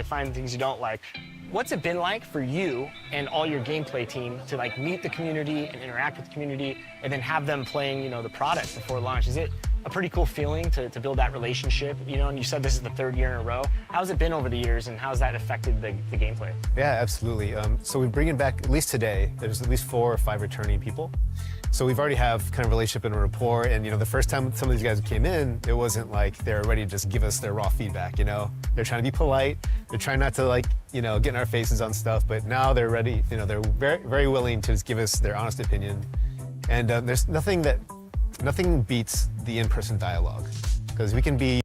like, find things you don't like. What's it been like for you and all your gameplay team to like meet the community and interact with the community and then have them playing, you know, the product before launch? Is it a pretty cool feeling to build that relationship, you know? And you said this is the 3rd year in a row. How's it been over the years, and how's that affected the gameplay? Yeah, absolutely. So we're bringing back, at least today, there's at least 4 or 5 returning people. So we've already have kind of relationship and a rapport, and you know, the first time some of these guys came in, it wasn't like they're ready to just give us their raw feedback, you know? They're trying to be polite, they're trying not to like, you know, get in our faces on stuff, but now they're ready, you know, they're very, very willing to just give us their honest opinion. And there's nothing beats the in-person dialogue, because we can be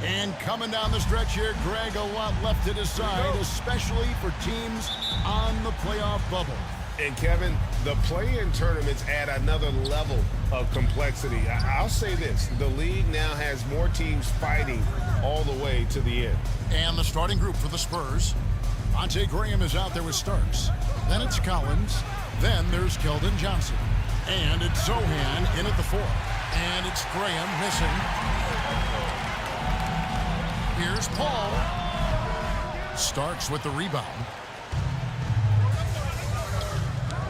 And coming down the stretch here, Greg, a lot left to decide, especially for teams on the playoff bubble. And Kevin, the play-in tournaments add another level of complexity. I'll say this, the league now has more teams fighting all the way to the end. And the starting group for the Spurs. Devontae Graham is out there with Starks. Then it's Collins. Then there's Keldon Johnson. And it's Zohan in at the 4. And it's Graham missing. Here's Paul. Starks with the rebound.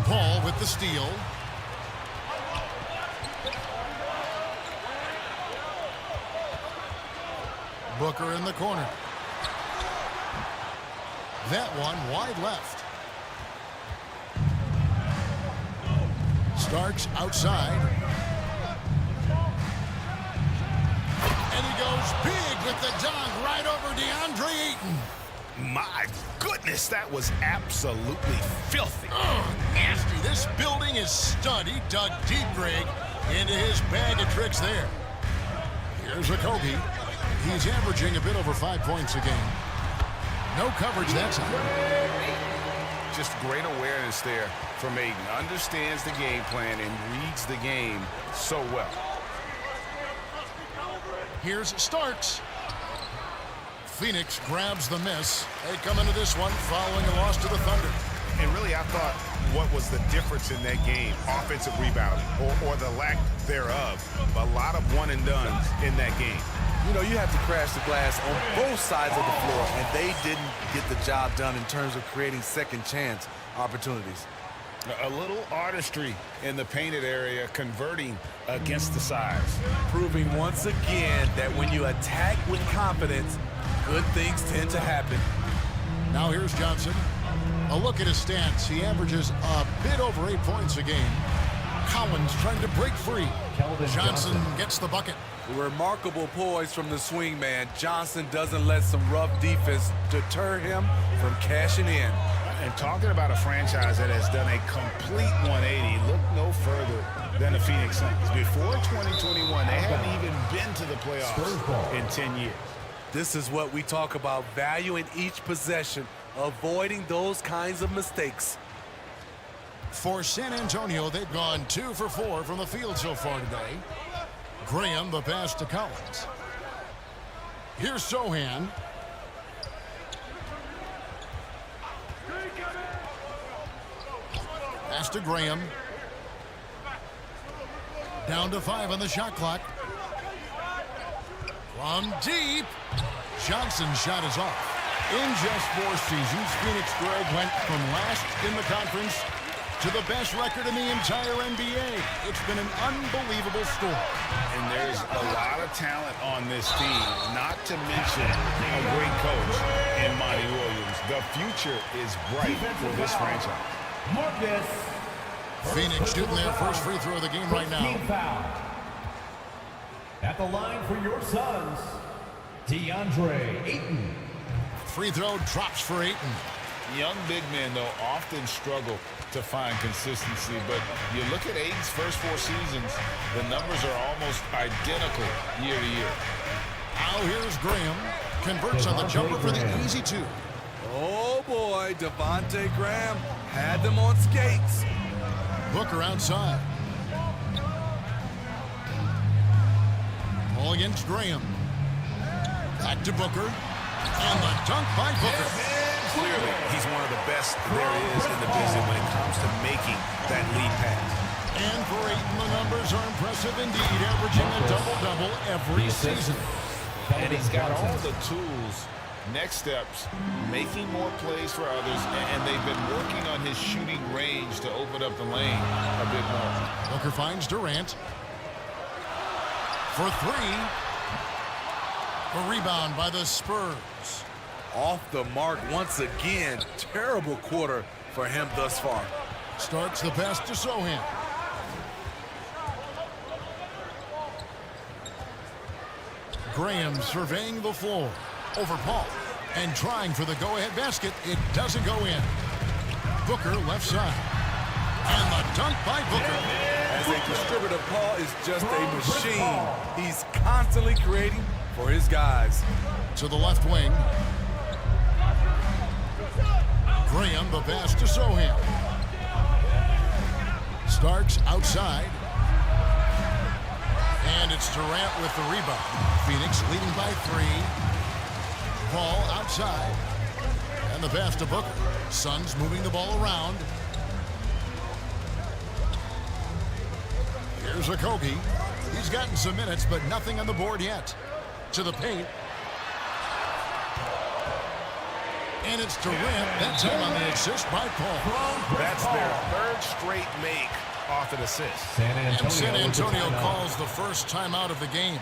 Paul with the steal. Booker in the corner. That one wide left. Starks outside. And he goes big with the dunk right over DeAndre Ayton. My goodness, that was absolutely filthy. Oh, nasty. This building is stud. He dug deep, Greg, into his bag of tricks there. Here's Okogie. He's averaging a bit over 5 points a game. No coverage that time. Just great awareness there from Ayton. Understands the game plan and reads the game so well. Here's Starks. Phoenix grabs the miss. They come into this one following a loss to the Thunder. And really, I thought what was the difference in that game? Offensive rebounding, or the lack thereof. A lot of one-and-dones in that game. You know, you have to crash the glass on both sides of the floor, and they didn't get the job done in terms of creating second-chance opportunities. A little artistry in the painted area, converting against the size. Proving once again that when you attack with confidence, good things tend to happen. Now here's Johnson. A look at his stats. He averages a bit over 8 points a game. Collins trying to break free. Johnson gets the bucket. Remarkable poise from the swing man. Johnson doesn't let some rough defense deter him from cashing in. And talking about a franchise that has done a complete 180, look no further than the Phoenix Suns. Before 2021, they hadn't even been to the playoffs in 10 years. This is what we talk about, valuing each possession, avoiding those kinds of mistakes. For San Antonio, they've gone 2 for 4 from the field so far today. Graham, the pass to Collins. Here's Zohan. Pass to Graham. Down to 5 on the shot clock. From deep. Johnson's shot is off. In just 4 seasons, Phoenix, Greg, went from last in the conference to the best record in the entire NBA. It's been an unbelievable story. And there's a lot of talent on this team, not to mention a great coach in Monty Williams. The future is bright for this franchise. Marcus. Phoenix shooting their first free throw of the game right now. Foul. At the line for your Suns, DeAndre Ayton. Free throw drops for Ayton. Young big men, though, often struggle to find consistency, but you look at Ayton's first 4 seasons, the numbers are almost identical year to year. Now here's Graham. Converts on the jumper for the easy 2. Oh boy, Devontae Graham had them on skates. Booker outside. Ball against Graham. Back to Booker. And the dunk by Booker. Clearly, he's one of the best there is in the business when it comes to making that lead pass. And for Ayton, the numbers are impressive indeed, averaging a double-double every season. And he's got all the tools, next steps, making more plays for others, and they've been working on his shooting range to open up the lane a bit more. Booker finds Durant for three. A rebound by the Spurs. Off the mark once again. Terrible quarter for him thus far. Starts the pass to Sohan. Graham surveying the floor. Over Paul. And trying for the go-ahead basket. It doesn't go in. Booker left side. And the dunk by Booker. As a distributor, Paul is just a machine. He's constantly creating for his guys. To the left wing. Graham, the pass to Sohan. Starks outside. And it's Durant with the rebound. Phoenix leading by 3. Paul outside. And the pass to Booker. Suns moving the ball around. Here's Okogie. He's gotten some minutes, but nothing on the board yet. To the paint. And it's Durant, that time on the assist by Paul. That's their third straight make off an assist. And San Antonio calls the first timeout of the game.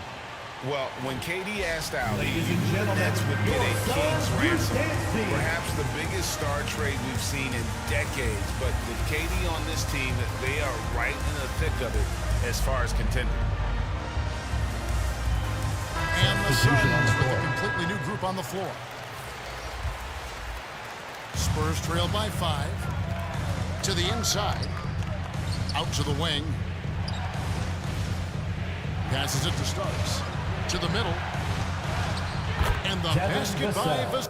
Well, when KD asked out, the Nets would get a king's ransom. Perhaps the biggest star trade we've seen in decades. But with KD on this team, they are right in the thick of it as far as contending. And the Suns with a completely new group on the floor. Spurs trail by 5. To the inside. Out to the wing. Passes it to Starks. To the middle. And the basket by Vas.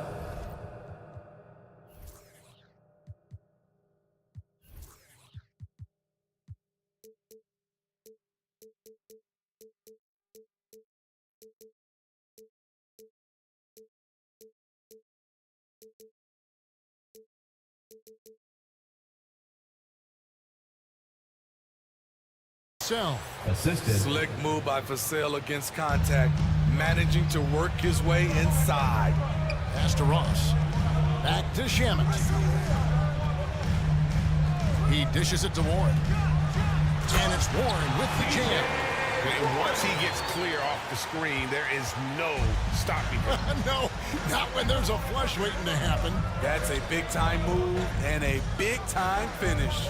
Assisted. Slick move by Vassell against contact, managing to work his way inside. Pass to Ross. Back to Shamet. He dishes it to Warren. And it's Warren with the jam. And once he gets clear off the screen, there is no stopping him. No, not when there's a flush waiting to happen. That's a big-time move and a big-time finish.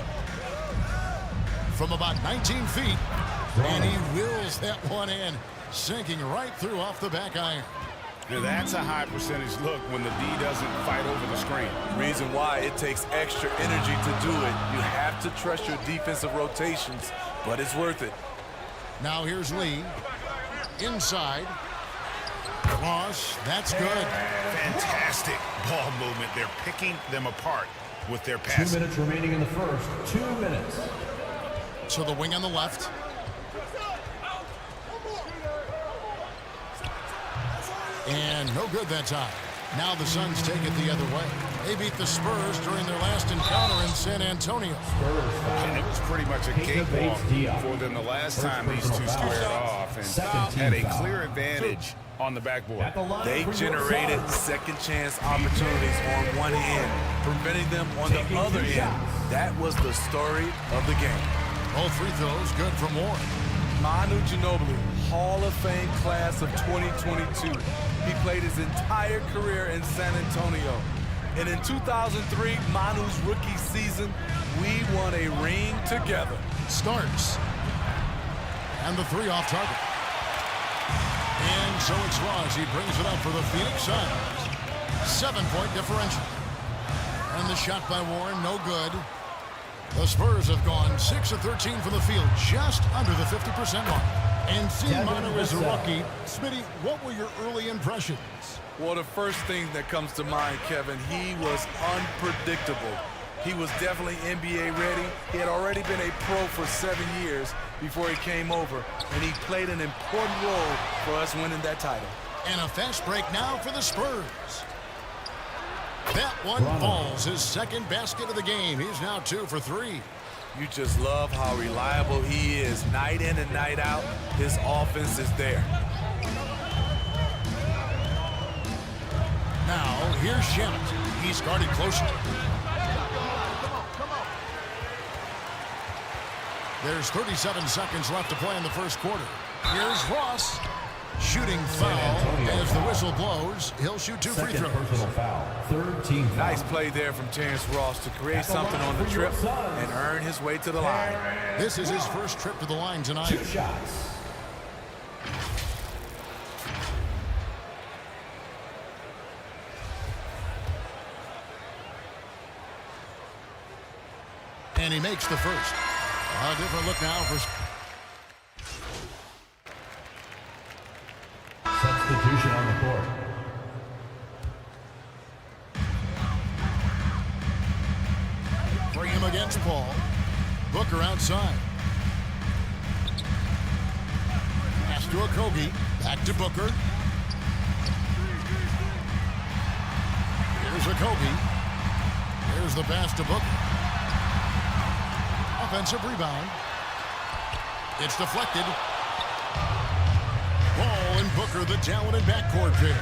From about 19 feet, and he wills that one in, sinking right through off the back iron. Now that's a high percentage look when the D doesn't fight over the screen. Reason why it takes extra energy to do it. You have to trust your defensive rotations, but it's worth it. Now here's Lee. Inside. Cross. That's good. Fantastic ball movement. They're picking them apart with their passing. 2 minutes remaining in the first. 2 minutes. To the wing on the left. And no good that time. Now the Suns take it the other way. They beat the Spurs during their last encounter in San Antonio. And it was pretty much a cakewalk for them the last time these two squared off and had a clear advantage on the backboard. They generated second chance opportunities on one end, preventing them on the other end. That was the story of the game. Both free throws good from Warren. Manu Ginobili, Hall of Fame class of 2022. He played his entire career in San Antonio. And in 2003, Manu's rookie season, we won a ring together. Starks. And the 3 off target. And so it's Ross. He brings it up for the Phoenix Suns. 7-point differential. And the shot by Warren, no good. The Spurs have gone 6 of 13 from the field, just under the 50% mark. And seeing Manu as a rookie, Smitty, what were your early impressions? Well, the first thing that comes to mind, Kevin, he was unpredictable. He was definitely NBA ready. He had already been a pro for 7 years before he came over, and he played an important role for us winning that title. And a fast break now for the Spurs. That one falls. His second basket of the game. He's now 2 for 3. You just love how reliable he is. Night in and night out, his offense is there. Now, here's Shamet. He's guarded closely. There's 37 seconds left to play in the first quarter. Here's Ross. Shooting foul as the whistle blows. He'll shoot 2 free throws. Personal foul. Third team foul. Nice play there from Terrence Ross to create something on the trip and earn his way to the line. This is his first trip to the line tonight. 2 shots. And he makes the first. A different look now for... Substitution on the court. Bring him against Paul. Booker outside. Pass to Okogie. Back to Booker. Here's Okogie. Here's the pass to Booker. Offensive rebound. It's deflected. Ball and Booker, the talented backcourt pair.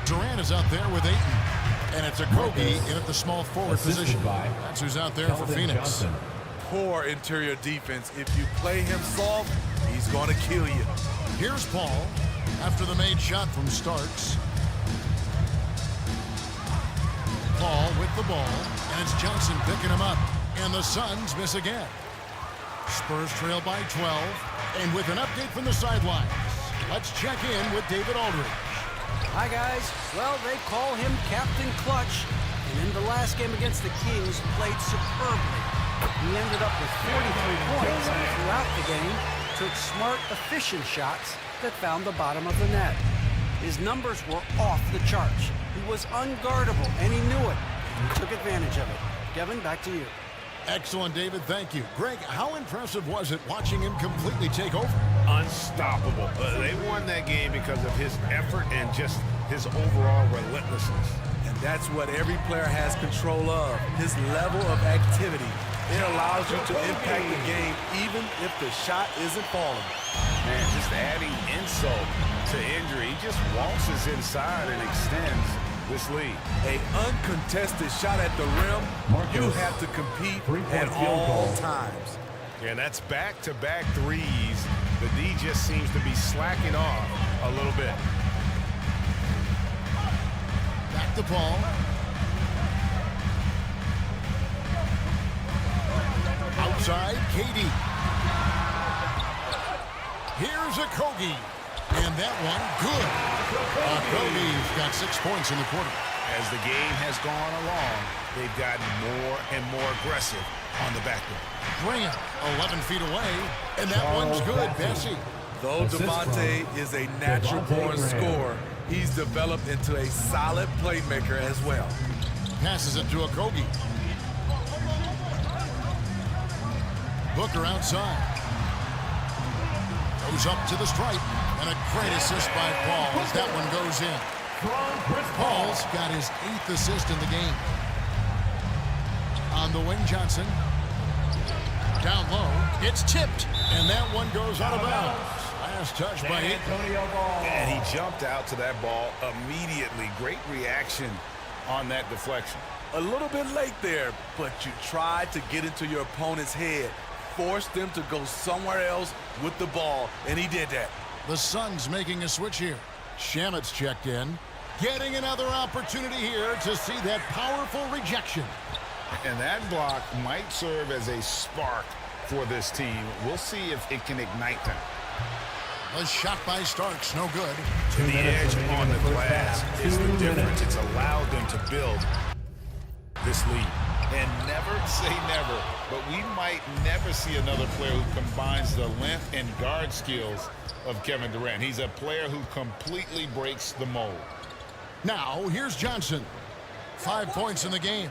Durant is out there with Ayton. And it's Okogie in at the small forward position. That's who's out there for Phoenix. Poor interior defense. If you play him soft, he's going to kill you. Here's Paul after the made shot from Starks. Paul with the ball, and it's Johnson picking him up. And the Suns miss again. Spurs trail by 12. And with an update from the sidelines, let's check in with David Aldridge. Hi, guys. Well, they call him Captain Clutch. And in the last game against the Kings, played superbly. He ended up with 43 points and throughout the game took smart, efficient shots that found the bottom of the net. His numbers were off the charts. He was unguardable, and he knew it. He took advantage of it. Kevin, back to you. Excellent, David. Thank you. Greg, how impressive was it watching him completely take over? Unstoppable. They won that game because of his effort and just his overall relentlessness. And that's what every player has control of, his level of activity. It allows you to impact the game even if the shot isn't falling. Man, just adding insult to injury. He just waltzes inside and extends this lead. An uncontested shot at the rim, you have to compete at all times. Yeah, and that's back-to-back threes. The D just seems to be slacking off a little bit. Back to Paul. Outside, KD. Here's Okogie. And that one, good. Okogie's got 6 points in the quarter. As the game has gone along, they've gotten more and more aggressive on the backboard. Grant, 11 feet away, and that one's good, Bessie. Though Devontae is a natural-born scorer, he's developed into a solid playmaker as well. Passes it to Okogie. Booker outside. Goes up to the stripe. And a great assist by Paul as that one goes in. Paul's got his 8th assist in the game. On the wing, Johnson. Down low. It's tipped. And that one goes out of bounds. Last touch by Ayton. And he jumped out to that ball immediately. Great reaction on that deflection. A little bit late there, but you tried to get into your opponent's head. Forced them to go somewhere else with the ball, and he did that. The Suns making a switch here. Shamet's checked in. Getting another opportunity here to see that powerful rejection. And that block might serve as a spark for this team. We'll see if it can ignite them. A shot by Starks, no good. The edge on the glass is the difference. It's allowed them to build this lead. And never say never, but we might never see another player who combines the length and guard skills of Kevin Durant. He's a player who completely breaks the mold. Now, here's Johnson. 5 points in the game.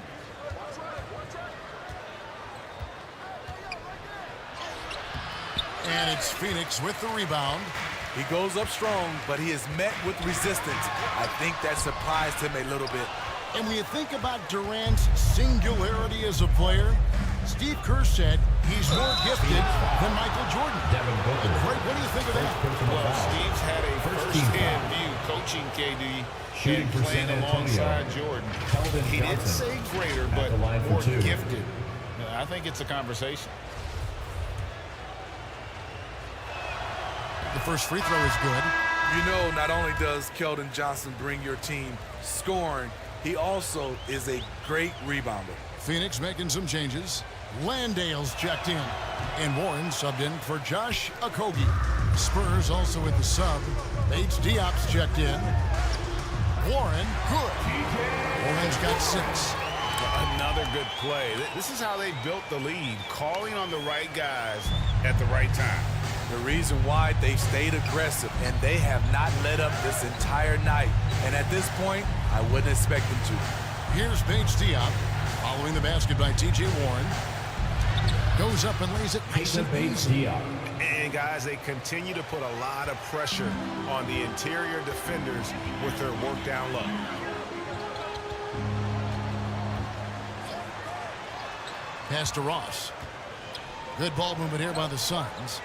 And it's Phoenix with the rebound. He goes up strong, but he is met with resistance. I think that surprised him a little bit. And when you think about Durant's singularity as a player, Steve Kerr said he's more gifted than Michael Jordan. Greg, what do you think of that? Well, Steve's had a first-hand view coaching KD and playing alongside Jordan. He didn't say greater, but more gifted. I think it's a conversation. The first free throw is good. You know, not only does Keldon Johnson bring your team scoring, he also is a great rebounder. Phoenix making some changes. Landale's checked in. And Warren subbed in for Josh Okogie. Spurs also with the sub. Bates Diop's checked in. Warren, good. Warren's got 6. Another good play. This is how they built the lead, calling on the right guys at the right time. The reason why they've stayed aggressive, and they have not let up this entire night. And at this point, I wouldn't expect them to. Here's Bates Diop, following the basket by T.J. Warren. Goes up and lays it nice and easy. And guys, they continue to put a lot of pressure on the interior defenders with their work down low. Pass to Ross. Good ball movement here by the Suns.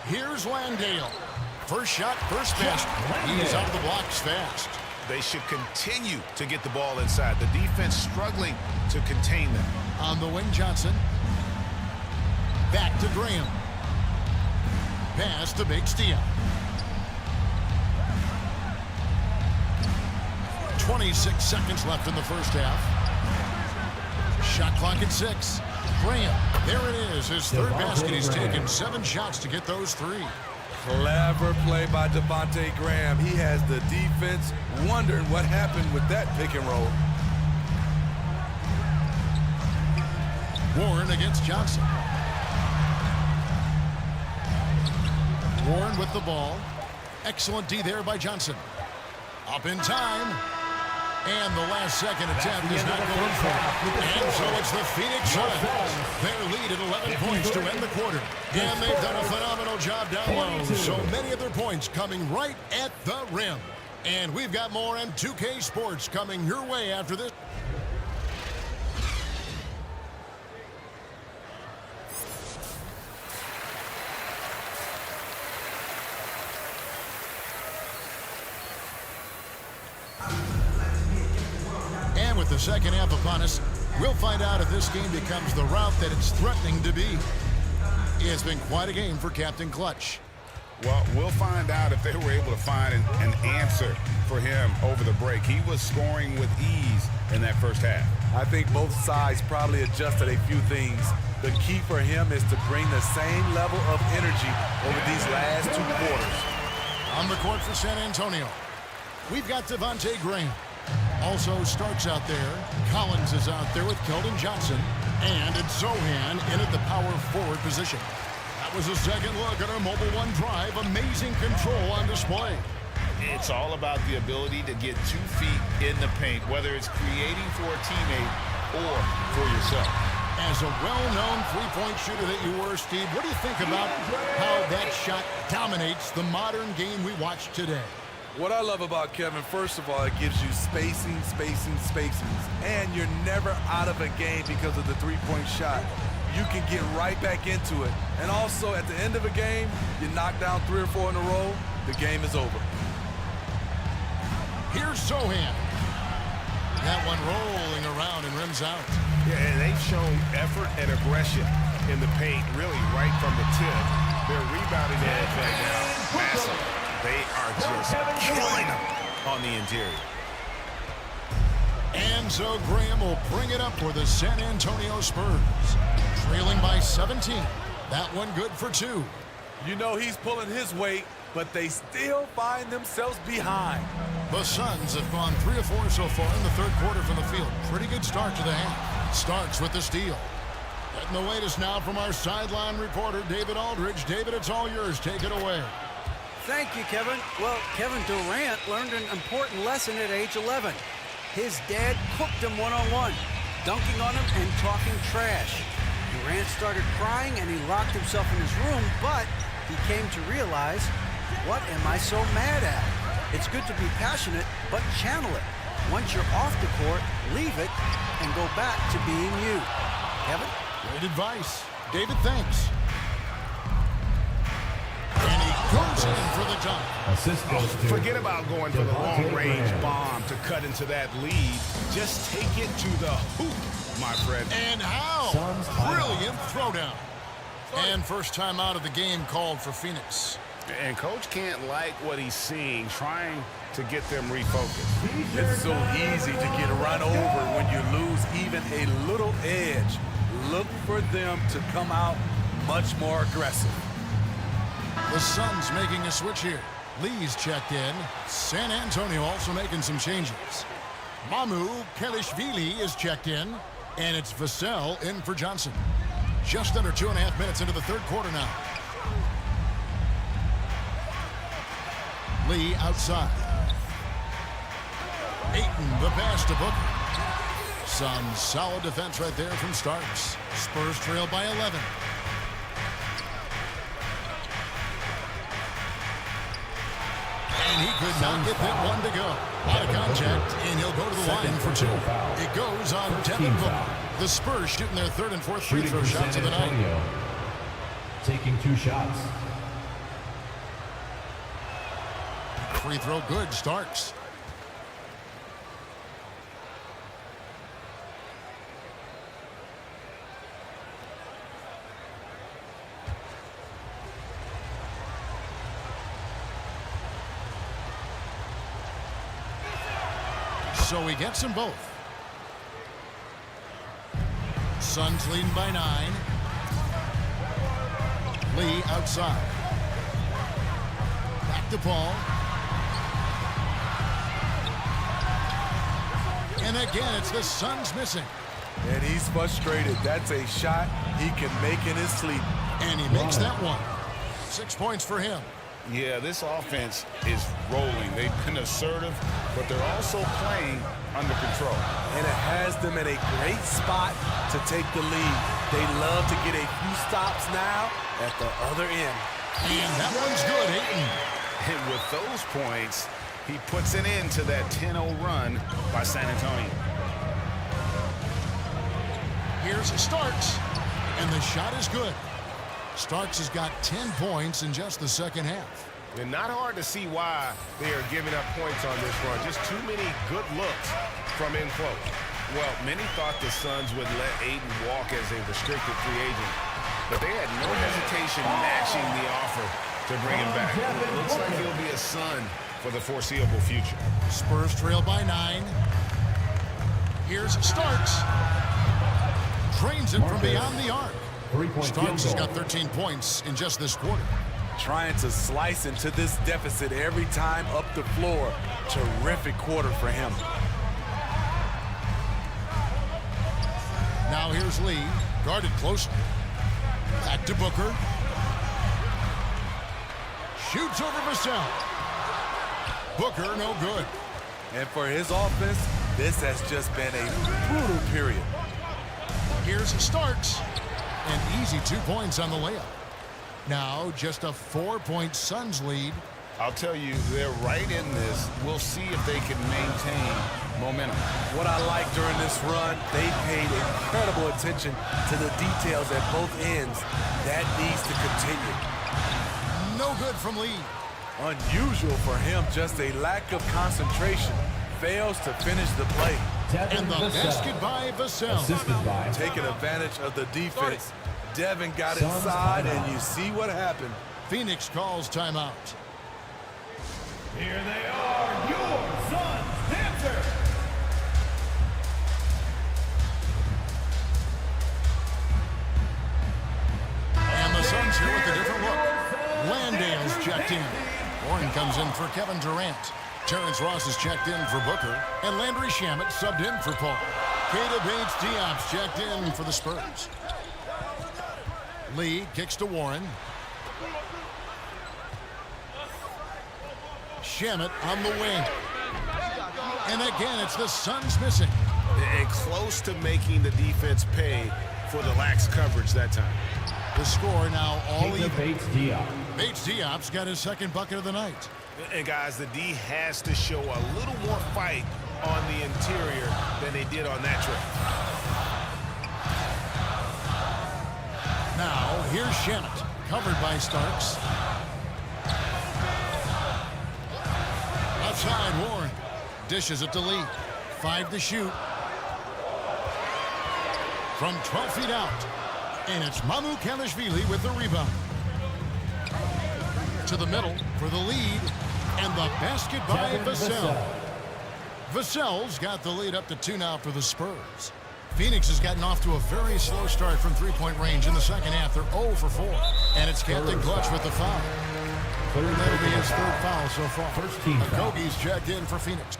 Here's Landale. First shot, first basket. He's out of the blocks fast. They should continue to get the ball inside. The defense struggling to contain them. On the wing, Johnson. Back to Graham. Pass to Bates Diop. 26 seconds left in the first half. Shot clock at 6. Graham, there it is, his third basket. He's taken 7 shots to get those 3. Clever play by Devontae Graham. He has the defense wondering what happened with that pick and roll. Warren against Johnson. Warren with the ball. Excellent D there by Johnson. Up in time. And the last second attempt is not going for it. And so it's the Phoenix Suns. Their lead at 11 points to end the quarter. And they've done a phenomenal job down low. So many of their points coming right at the rim. And we've got more on 2K Sports coming your way after this. With the second half upon us, we'll find out if this game becomes the route that it's threatening to be. It's been quite a game for Captain Clutch. Well, we'll find out if they were able to find an answer for him over the break. He was scoring with ease in that first half. I think both sides probably adjusted a few things. The key for him is to bring the same level of energy over these last 2 quarters. On the court for San Antonio, we've got Devontae Graham. Also starts out there. Collins is out there with Keldon Johnson. And it's Zohan in at the power forward position. That was a second look at our Mobile One drive. Amazing control on display. It's all about the ability to get 2 feet in the paint, whether it's creating for a teammate or for yourself. As a well-known three-point shooter that you were, Steve, what do you think about how that shot dominates the modern game we watch today? What I love about Kevin, first of all, it gives you spacing. And you're never out of a game because of the three-point shot. You can get right back into it. And also, at the end of a game, you knock down 3 or 4 in a row, the game is over. Here's Zohan. That one rolling around and rims out. Yeah, and they've shown effort and aggression in the paint, really right from the tip. Their rebounding edge right now, massive. They are just killing them on the interior. And so Graham will bring it up for the San Antonio Spurs. Trailing by 17. That one good for 2. You know he's pulling his weight, but they still find themselves behind. The Suns have gone 3 of 4 so far in the third quarter from the field. Pretty good start to the half. Starts with the steal. Getting the latest now from our sideline reporter, David Aldridge. David, it's all yours. Take it away. Thank you, Kevin. Well, Kevin Durant learned an important lesson at age 11. His dad cooked him one-on-one, dunking on him and talking trash. Durant started crying and he locked himself in his room, but he came to realize, what am I so mad at? It's good to be passionate, but channel it. Once you're off the court, leave it and go back to being you. Kevin? Great advice. David, thanks. And he goes in for the dunk. Assist goes to Forget about going for the long-range bomb to cut into that lead. Just take it to the hoop, my friend. And how? Suns timeout. Brilliant throwdown. And first time out of the game called for Phoenix. And Coach can't like what he's seeing, trying to get them refocused. It's so easy to get run over when you lose even a little edge. Look for them to come out much more aggressive. The Suns making a switch here. Lee's checked in. San Antonio also making some changes. Mamu Kelishvili is checked in. And it's Vassell in for Johnson. Just under 2.5 minutes into the third quarter now. Lee outside. Ayton, the pass to Booker. Some solid defense right there from Starks. Spurs trail by 11. And he could not get that one to go. Out of contact, and he'll go to the line for 2. It goes on Devin Booker. The Spurs shooting their third and fourth free throw shots of the night. taking 2 shots. Free throw good, Starks. So he gets them both. Suns leading by 9. Lee outside. Back to Paul. And again, it's the Suns missing. And he's frustrated. That's a shot he can make in his sleep. And he makes that one. 6 points for him. Yeah, this offense is rolling. They've been assertive, but they're also playing under control. And it has them in a great spot to take the lead. They love to get a few stops now at the other end. And that one's good, Ayton. And with those points, he puts an end to that 10-0 run by San Antonio. Here's Starks, and the shot is good. Starks has got 10 points in just the second half. And not hard to see why they are giving up points on this run. Just too many good looks from in close. Well, many thought the Suns would let Ayton walk as a restricted free agent, but they had no hesitation matching the offer to bring him back. It looks like he'll be a Sun for the foreseeable future. Spurs trail by 9. Here's Starks. Drains it from beyond the arc. Starks has got 13 points in just this quarter. Trying to slice into this deficit every time up the floor. Terrific quarter for him. Now here's Lee, guarded closely. Back to Booker. Shoots over Vassell. Booker, no good. And for his offense, this has just been a brutal period. Here's Starks. An easy 2 points on the layup. Now just a 4-point Suns lead. I'll tell you, they're right in this. We'll see if they can maintain momentum. What I like during this run, they paid incredible attention to the details at both ends. That needs to continue. No good from Lee. Unusual for him, just a lack of concentration. Fails to finish the play. And the basket by Vassell. Assisted by Taking advantage of the defense. Devin got inside, and you see what happened. Phoenix calls timeout. Here they are, your Suns Panthers. And the Suns here with a different look. Landale's checked in. Warren comes in for Kevin Durant. Terrence Ross is checked in for Booker. And Landry Shamet subbed in for Paul. Keita Bates-Diop's checked in for the Spurs. Lee kicks to Warren. Shamet on the wing. And again, it's the Suns missing. And close to making the defense pay for the lax coverage that time. The score now all Keita even. Bates-Diop. Bates Diop's got his second bucket of the night. And guys, the D has to show a little more fight on the interior than they did on that trip. Now, here's Shannon, covered by Starks. Outside, Warren dishes it to Lee. 5 to shoot. From 12 feet out. And it's Mamu Kalashvili with the rebound. To the middle for the lead. And the basket by Vassell. Vassell's got the lead up to 2 now for the Spurs. Phoenix has gotten off to a very slow start from three-point range in the second half. They're 0 for 4. And it's Captain Clutch with the foul. That'll be his third foul so far. First team foul. Okogie's checked in for Phoenix.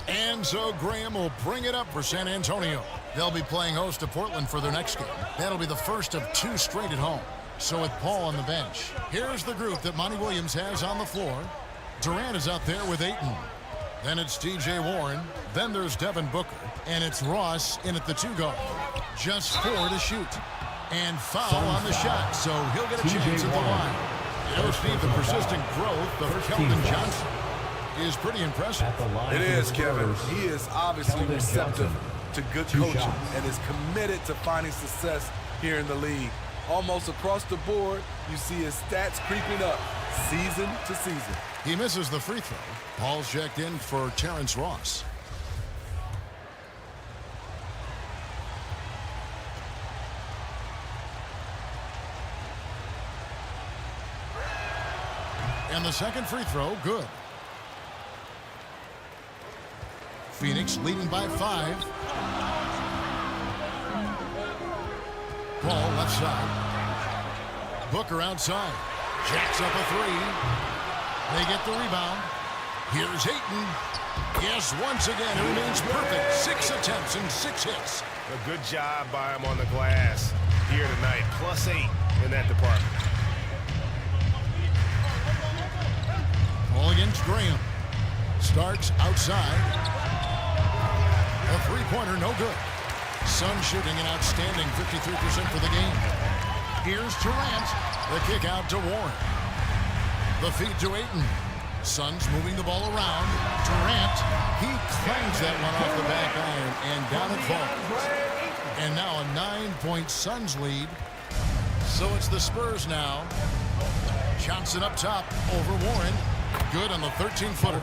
And so Graham will bring it up for San Antonio. They'll be playing host to Portland for their next game. That'll be the first of 2 straight at home. So with Paul on the bench, here's the group that Monty Williams has on the floor. Durant is out there with Ayton. Then it's T.J. Warren. Then there's Devin Booker. And it's Ross in at the 2-guard. Just 4 to shoot. And foul on the shot, so he'll get a chance at the line. You know, Steve, the persistent growth of Keldon Johnson is pretty impressive. It is, Kevin. He is obviously receptive to good coaching and is committed to finding success here in the league. Almost across the board, you see his stats creeping up season to season. He misses the free throw. Paul's checked in for Terrence Ross. And the second free throw, good. Phoenix leading by 5. Paul left side. Booker outside. Jacks up a 3. They get the rebound. Here's Ayton. Yes, once again, it remains perfect. 6 attempts and 6 hits. A good job by him on the glass here tonight. +8 in that department. Ball against Graham. Starks outside. A three-pointer, no good. Sun shooting an outstanding 53% for the game. Here's Durant. The kick out to Warren. The feed to Ayton. Suns moving the ball around. Durant, he clangs that one off the back iron, and down it falls. And now a 9-point Suns lead. So it's the Spurs now. Johnson up top over Warren. Good on the 13-footer.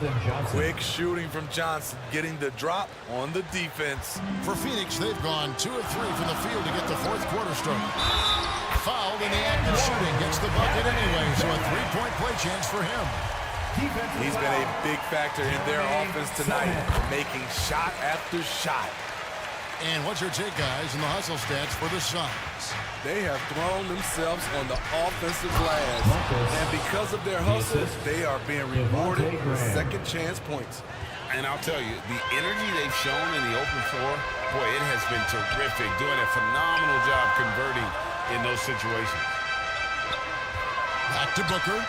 Quick shooting from Johnson, getting the drop on the defense. For Phoenix, they've gone 2 of 3 from the field to get the fourth quarter started. Fouled in the act of shooting. Gets the bucket anyway, so a 3-point play chance for him. He's been a big factor in their offense tonight, making shot after shot. And what's your take, guys, in the hustle stats for the Suns? They have thrown themselves on the offensive glass. And because of their hustle, they are being rewarded with second chance points. And I'll tell you, the energy they've shown in the open floor, boy, it has been terrific. Doing a phenomenal job converting in those situations. Back to Booker.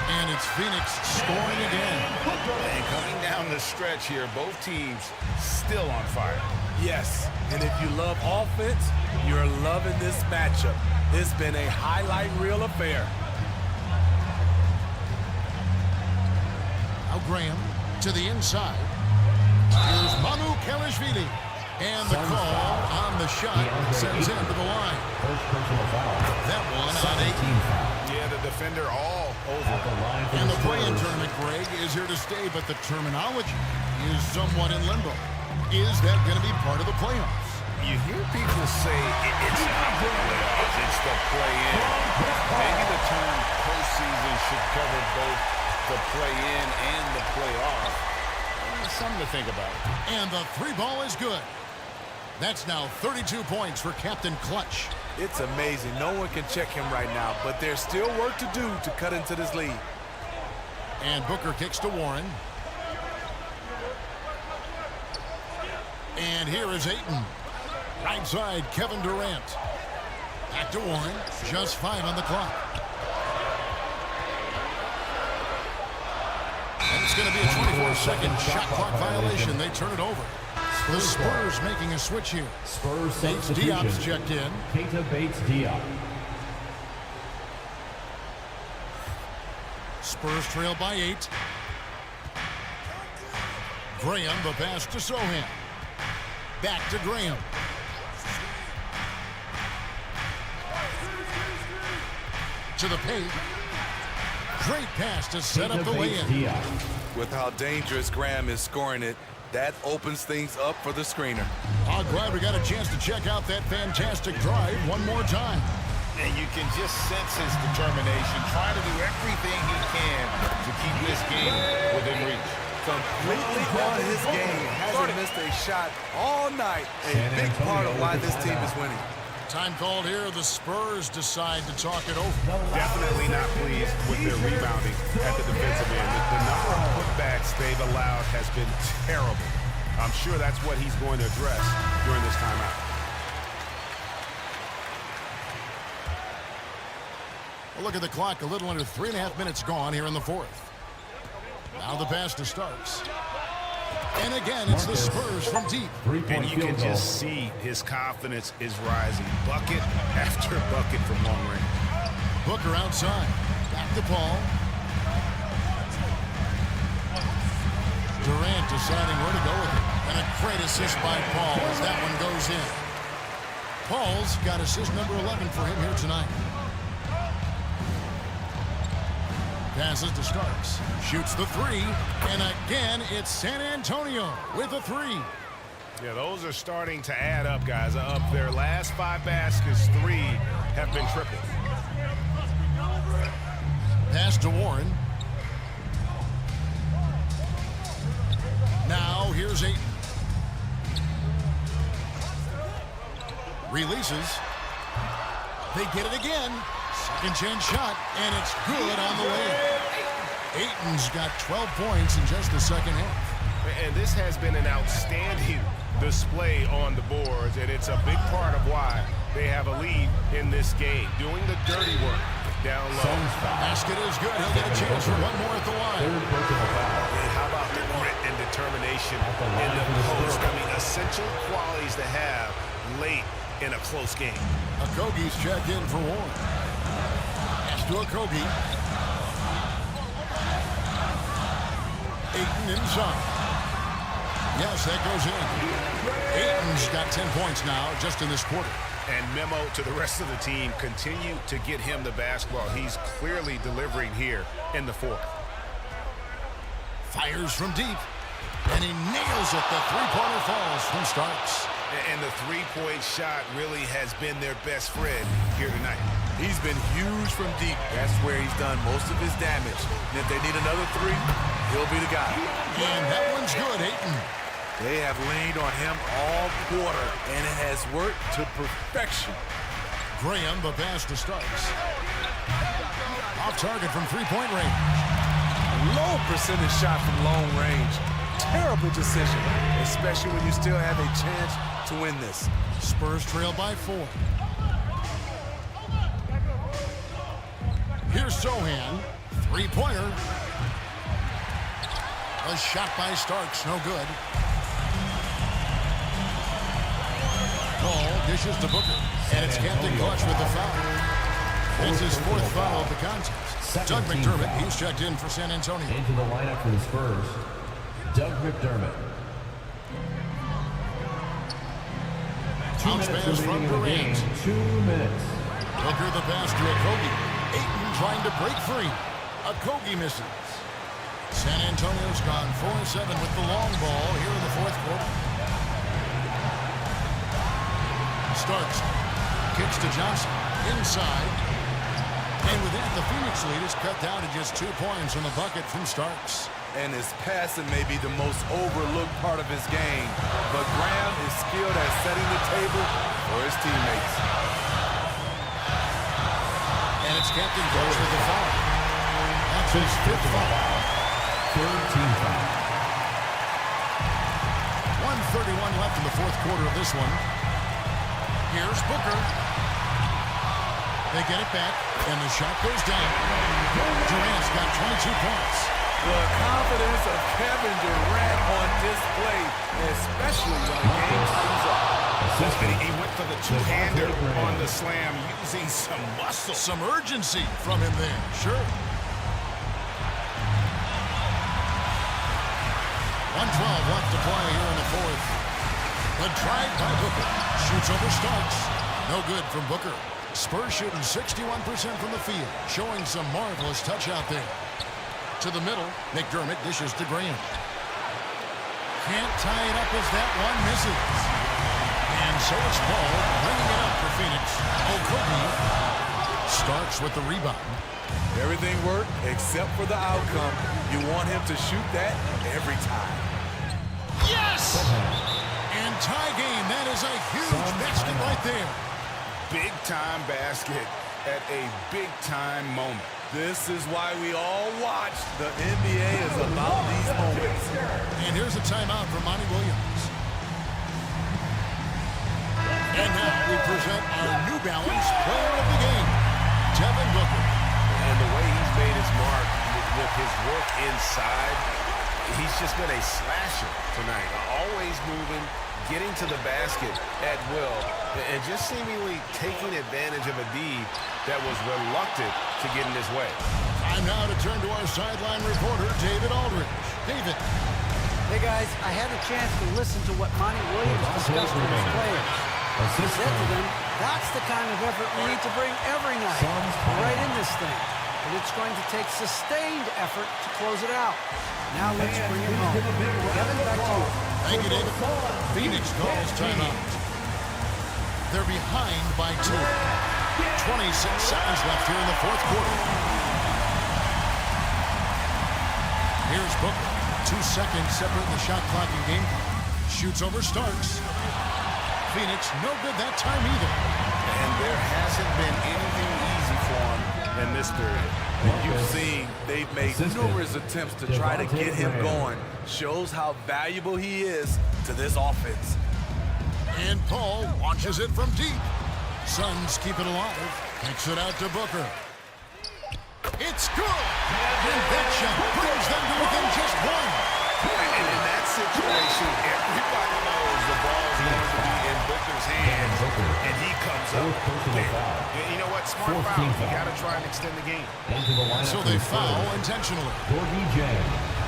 And it's Phoenix scoring again. And coming down the stretch here, both teams still on fire. Yes, and if you love offense, you're loving this matchup. It's been a highlight reel affair. Now Graham to the inside. Here's Mamu Kalashvili. And the call on the shot sends him to the line. That one on 8. Yeah, the defender all over. And the play-in tournament, Greg, is here to stay, but the terminology is somewhat in limbo. Is that going to be part of the playoffs? You hear people say it's not the playoffs, it's the play-in. Maybe the term postseason should cover both the play-in and the playoff. Something to think about. And the 3-ball is good. That's now 32 points for Captain Clutch. It's amazing. No one can check him right now, but there's still work to do to cut into this lead. And Booker kicks to Warren. And here is Ayton. Right side, Kevin Durant. Back to Warren. Just 5 on the clock. And It's going to be a 24-second shot clock violation. They turn it over. The Spurs making a switch here. Spurs Bates substitution. Diop's checked in. Keita Bates-Diop. Spurs trail by 8. Graham, the pass to Sohan. Back to Graham. To the paint. Great pass to set up the lay-in. Diop. With how dangerous Graham is scoring it, that opens things up for the screener. I'm glad we got a chance to check out that fantastic drive one more time. And you can just sense his determination, trying to do everything he can to keep this game within reach. Completely on his game. Hasn't missed a shot all night. A big part of why this team is winning. Time called here. The Spurs decide to talk it over. Definitely not pleased with their rebounding at the defensive end. The number of putbacks they've allowed has been terrible. I'm sure that's what he's going to address during this timeout. Well, look at the clock. A little under 3.5 minutes gone here in the fourth. Now the pass to Starks. And again, it's the Spurs from deep. And you can just see his confidence is rising. Bucket after bucket from long range. Booker outside. Back to Paul. Durant deciding where to go with it. And a great assist by Paul as that one goes in. Paul's got assist number 11 for him here tonight. Passes to Starks. Shoots the three. And again, it's San Antonio with a three. Yeah, those are starting to add up, guys. Up their last 5 baskets, 3 have been triple. Pass to Warren. Now here's Ayton. Releases. They get it again. Second chance shot, and it's good on the way. Ayton's got 12 points in just the second half. And this has been an outstanding display on the boards, and it's a big part of why they have a lead in this game. Doing the dirty work down low. Basket is good. He'll get a chance for one more at the line. And how about the grit and determination in the post? I mean, essential qualities to have late in a close game. Okogie's checked in for Warren. Pass to Okogie. Ayton inside. Yes, that goes in. Ayton's got 10 points now just in this quarter. And memo to the rest of the team, continue to get him the basketball. He's clearly delivering here in the fourth. Fires from deep. And he nails it. The three-pointer falls from Starks. And the three-point shot really has been their best friend here tonight. He's been huge from deep. That's where he's done most of his damage. And if they need another 3, he'll be the guy. And that one's good, Ayton. They have leaned on him all quarter, and it has worked to perfection. Graham, the pass to Starks. Off target from three-point range. Low percentage shot from long range. Terrible decision, especially when you still have a chance to win this. Spurs trail by 4. Here's Sohan. Three-pointer. A shot by Starks, no good. Paul dishes to Booker. And it's Captain Clutch with the foul. It's his 4th foul of the contest. Doug McDermott, he's checked in for San Antonio. Into the lineup for the Spurs, Doug McDermott. Bounce pass from Durant. 2 minutes. Booker the pass to Okogie. Ayton trying to break free. Okogie misses. San Antonio's gone 4-7 with the long ball here in the fourth quarter. Starks kicks to Johnson. Inside. And with that, the Phoenix lead is cut down to just 2 points on the bucket from Starks. And his passing may be the most overlooked part of his game. But Graham is skilled at setting the table for his teammates. And it's Captain Clutch with the foul. That's his 5th foul. 3rd team foul. 1:31 left in the fourth quarter of this one. Here's Booker. They get it back, and the shot goes down. Durant's got 22 points. The confidence of Kevin Durant on display, especially when the game comes up. He went for the two-hander on the slam, using some muscle. Some urgency from him there, sure. 1:12 left to play here in the fourth. The drive by Booker. Shoots over Starks. No good from Booker. Spurs shooting 61% from the field, showing some marvelous touch out there. To the middle, McDermott dishes to Graham. Can't tie it up as that one misses. And so it's Paul bringing it up for Phoenix. Okogie. Starks with the rebound. Everything worked except for the outcome. You want him to shoot that every time. Yes! And tie game. That is a huge basket right there. Big-time basket at a big-time moment. This is why we all watch. The NBA is about these moments. And here's a timeout for Monty Williams. And now we present our New Balance player of the game, Devin Booker. And the way he's made his mark with his work inside, he's just been a slasher tonight. Always moving, getting to the basket at will, and just seemingly taking advantage of a D that was reluctant to get in his way. Time now to turn to our sideline reporter, David Aldridge. David. Hey, guys, I had a chance to listen to what Monty Williams discussed with his players. He said to them, that's the kind of effort we need to bring every night. We're right in this thing. But it's going to take sustained effort to close it out. Now let's bring it home. Kevin, back to you. Thank you, David. Phoenix calls timeout. They're behind by 2. 26 seconds left here in the fourth quarter. Here's Booker. 2 seconds separating the shot clock and game clock. Shoots over Starks. Phoenix, no good that time either. And there hasn't been anything easy for him in this period. And you've seen they've made numerous attempts to try to get him going. Shows how valuable he is to this offense. And Paul launches it from deep. Suns keep it alive. Kicks it out to Booker. It's good! And that shot brings them to within just 1. And in that situation, everybody knows the ball's going to be in Booker's hands, and he comes up with it. You know what? Smart foul. You got to try and extend the game. So they foul intentionally. Gorgie Jang.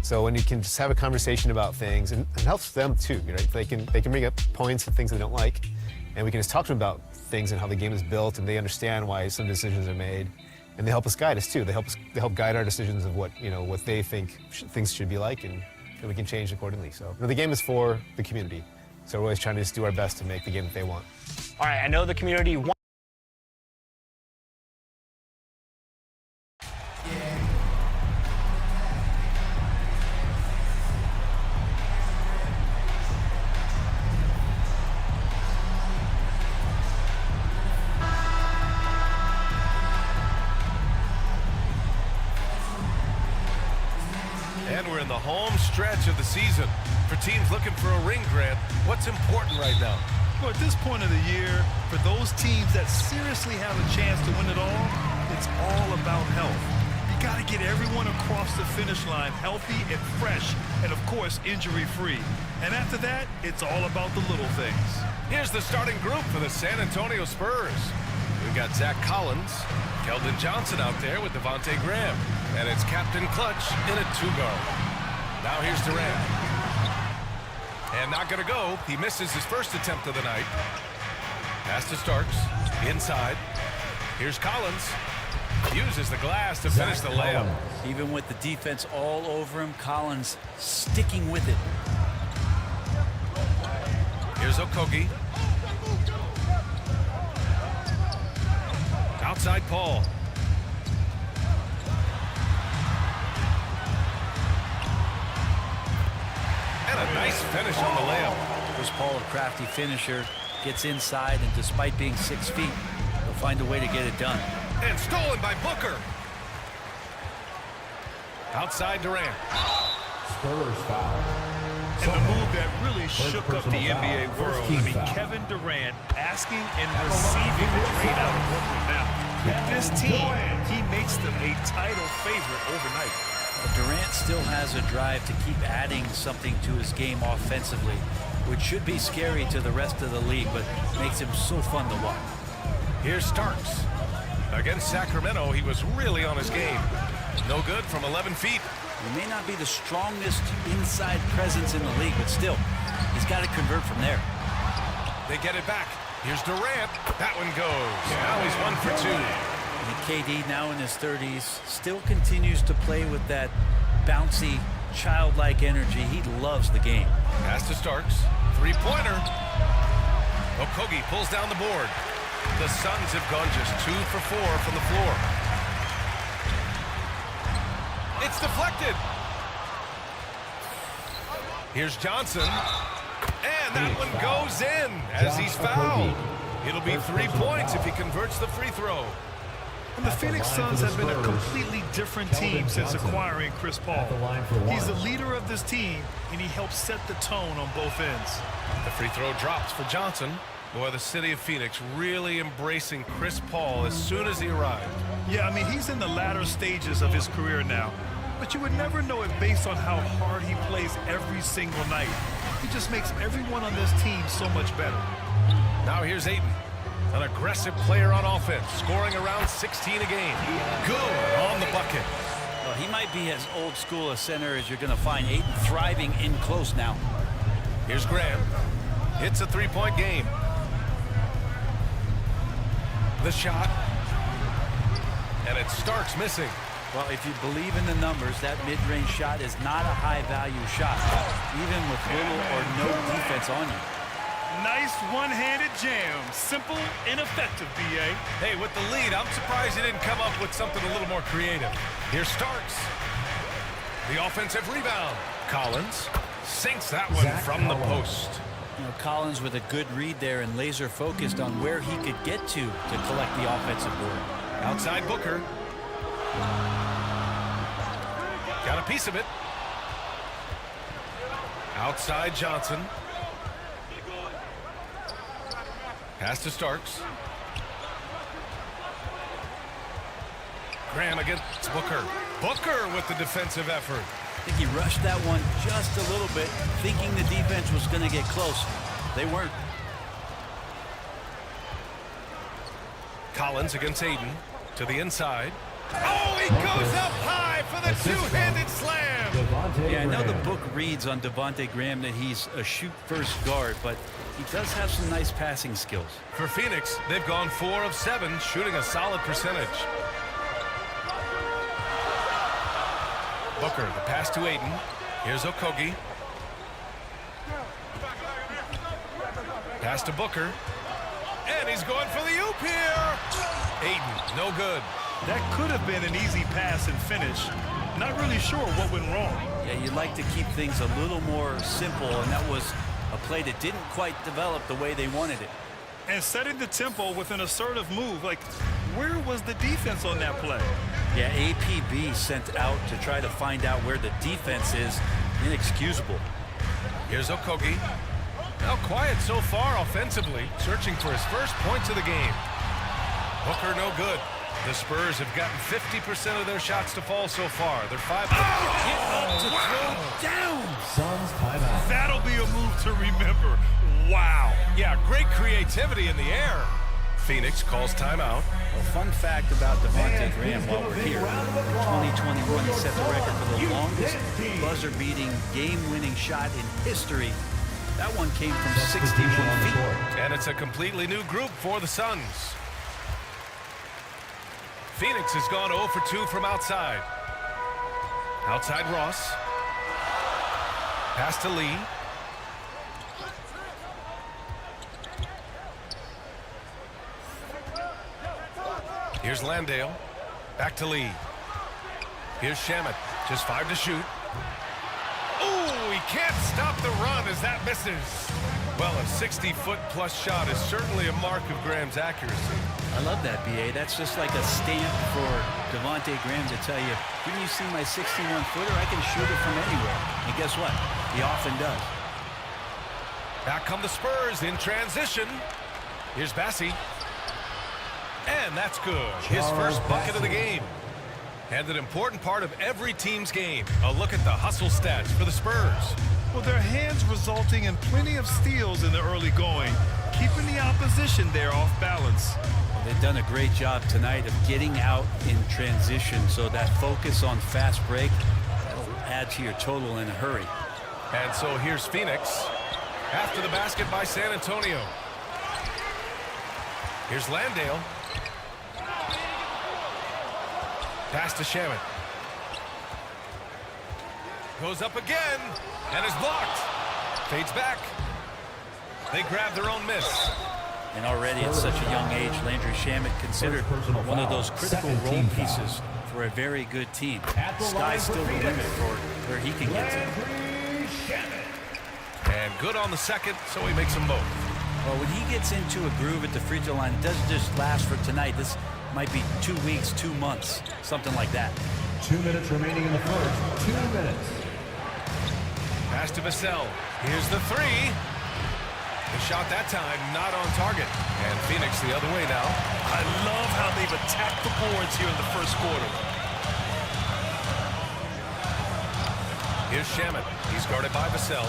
So when you can just have a conversation about things, and it helps them too, right? They can bring up points and things they don't like, and we can just talk to them about things and how the game is built, and they understand why some decisions are made, and they help us guide us too. They help guide our decisions of what they think things should be like, and we can change accordingly. So the game is for the community, so we're always trying to just do our best to make the game that they want. All right, I know the community wants. And we're in the home stretch of the season. For teams looking for a ring, Grant, what's important right now? Well, at this point of the year, for those teams that seriously have a chance to win it all, it's all about health. You got to get everyone across the finish line healthy and fresh, and of course, injury-free. And after that, it's all about the little things. Here's the starting group for the San Antonio Spurs. We've got Zach Collins, Keldon Johnson out there with Devontae Graham, and it's Captain Clutch in a two-guard. Now here's Durant. And not going to go. He misses his first attempt of the night. Pass to Starks. Inside. Here's Collins. Uses the glass to finish the layup. Even with the defense all over him, Collins sticking with it. Here's Okogie. Outside Paul. And a nice finish on the layup. Chris Paul, a crafty finisher, gets inside, and despite being 6 feet, he'll find a way to get it done. And stolen by Booker. Outside Durant. Spurs foul. And the move that really shook up the NBA world. I mean, Kevin Durant asking and receiving the trade out of Brooklyn now. With this team, he makes them a title favorite overnight. Durant still has a drive to keep adding something to his game offensively, which should be scary to the rest of the league, but makes him so fun to watch. Here's Starks. Against Sacramento, he was really on his game. No good from 11 feet. He may not be the strongest inside presence in the league, but still, he's got to convert from there. They get it back. Here's Durant. That one goes. Now he's 1 for 2. And KD, now in his 30s, still continues to play with that bouncy, childlike energy. He loves the game. Pass to Starks. Three-pointer. Okogie pulls down the board. The Suns have gone just 2 for 4 from the floor. It's deflected. Here's Johnson. And that one goes in as he's fouled. It'll be 3 points if he converts the free throw. And the Phoenix Suns have been a completely different team since acquiring Chris Paul. He's the leader of this team, and he helps set the tone on both ends. The free throw drops for Johnson. Boy, the city of Phoenix really embracing Chris Paul as soon as he arrived. Yeah, I mean, he's in the latter stages of his career now. But you would never know it based on how hard he plays every single night. He just makes everyone on this team so much better. Now here's Ayton, an aggressive player on offense, scoring around 16 a game. Good on the bucket. Well, he might be as old school a center as you're going to find. Ayton thriving in close now. Here's Graham. Hits a three-point game. The shot. And it starts missing. Well, if you believe in the numbers, that mid-range shot is not a high-value shot, even with little or no defense on you. Nice one-handed jam. Simple and effective, B.A. Hey, with the lead, I'm surprised he didn't come up with something a little more creative. Here's Starks. The offensive rebound. Collins sinks that one from the post. You know, Collins with a good read there and laser focused on where he could get to collect the offensive board. Outside Booker. Got a piece of it. Outside Johnson. Pass to Starks. Graham against Booker. Booker with the defensive effort. I think he rushed that one just a little bit, thinking the defense was going to get close. They weren't. Collins against Ayton to the inside. Oh, he goes up high for the two-handed slam. Yeah, I know the book reads on Devontae Graham that he's a shoot-first guard, but he does have some nice passing skills. For Phoenix, they've gone 4 of 7, shooting a solid percentage. Booker, the pass to Ayton. Here's Okogie. Pass to Booker. And he's going for the oop here. Ayton, no good. That could have been an easy pass and finish. Not really sure what went wrong. Yeah, you'd like to keep things a little more simple, and that was a play that didn't quite develop the way they wanted it. And setting the tempo with an assertive move. Like, where was the defense on that play? Yeah, APB sent out to try to find out where the defense is. Inexcusable. Here's Okogie. Now quiet so far offensively, searching for his first points of the game. Booker no good. The Spurs have gotten 50% of their shots to fall so far. They're 5. Get up to throw down. Suns timeout. That'll be a move to remember. Wow. Yeah, great creativity in the air. Phoenix calls timeout. A fun fact about Devontae Graham while we're here. In 2021, he set the record for the longest buzzer-beating, game-winning shot in history. That one came from 61 feet. And it's a completely new group for the Suns. Phoenix has gone 0 for 2 from outside. Outside Ross. Pass to Lee. Here's Landale. Back to Lee. Here's Shamet. Just 5 to shoot. Ooh, he can't stop the run as that misses. Well, a 60-foot-plus shot is certainly a mark of Graham's accuracy. I love that, B.A. That's just like a stamp for Devontae Graham to tell you, didn't you see my 61-footer? I can shoot it from anywhere. And guess what? He often does. Back come the Spurs in transition. Here's Bassi. And that's good. His first bucket of the game. And an important part of every team's game. A look at the hustle stats for the Spurs. Well, their hands resulting in plenty of steals in the early going, keeping the opposition there off balance. Well, they've done a great job tonight of getting out in transition, so that focus on fast break, that'll add to your total in a hurry. And so here's Phoenix after the basket by San Antonio. Here's Landale. Pass to Shamet. Goes up again and is blocked. Fades back. They grab their own miss. And already at such a young age, Landry Shamet considered one of those critical role pieces for a very good team. Sky's still the limit for where he can get to. And good on the second, so he makes them both. Well, when he gets into a groove at the free throw line, it doesn't just last for tonight. This might be 2 weeks, 2 months, something like that. 2 minutes remaining in the first. 2 minutes. Pass to Vassell. Here's the 3. The shot that time not on target. And Phoenix the other way now. I love how they've attacked the boards here in the first quarter. Here's Shamet. He's guarded by Vassell.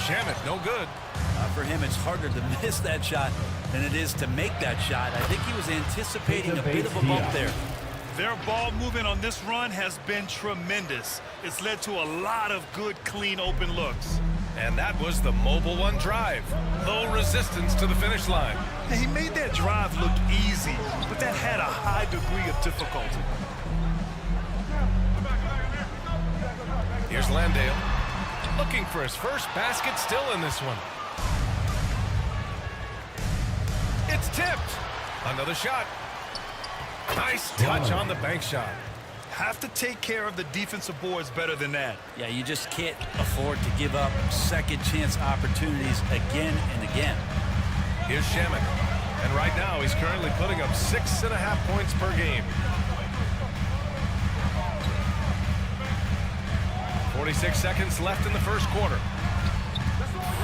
Shamet, no good. For him, it's harder to miss that shot than it is to make that shot. I think he was anticipating a bit of a bump there. Their ball movement on this run has been tremendous. It's led to a lot of good, clean, open looks. And that was the mobile one drive. Low resistance to the finish line. Now, he made that drive look easy, but that had a high degree of difficulty. Here's Landale. Looking for his first basket still in this one. It's tipped. Another shot. Nice touch on the bank shot. Have to take care of the defensive boards better than that. Yeah, you just can't afford to give up second chance opportunities again and again. Here's Shamet. And right now he's currently putting up 6.5 points per game. 46 seconds left in the first quarter.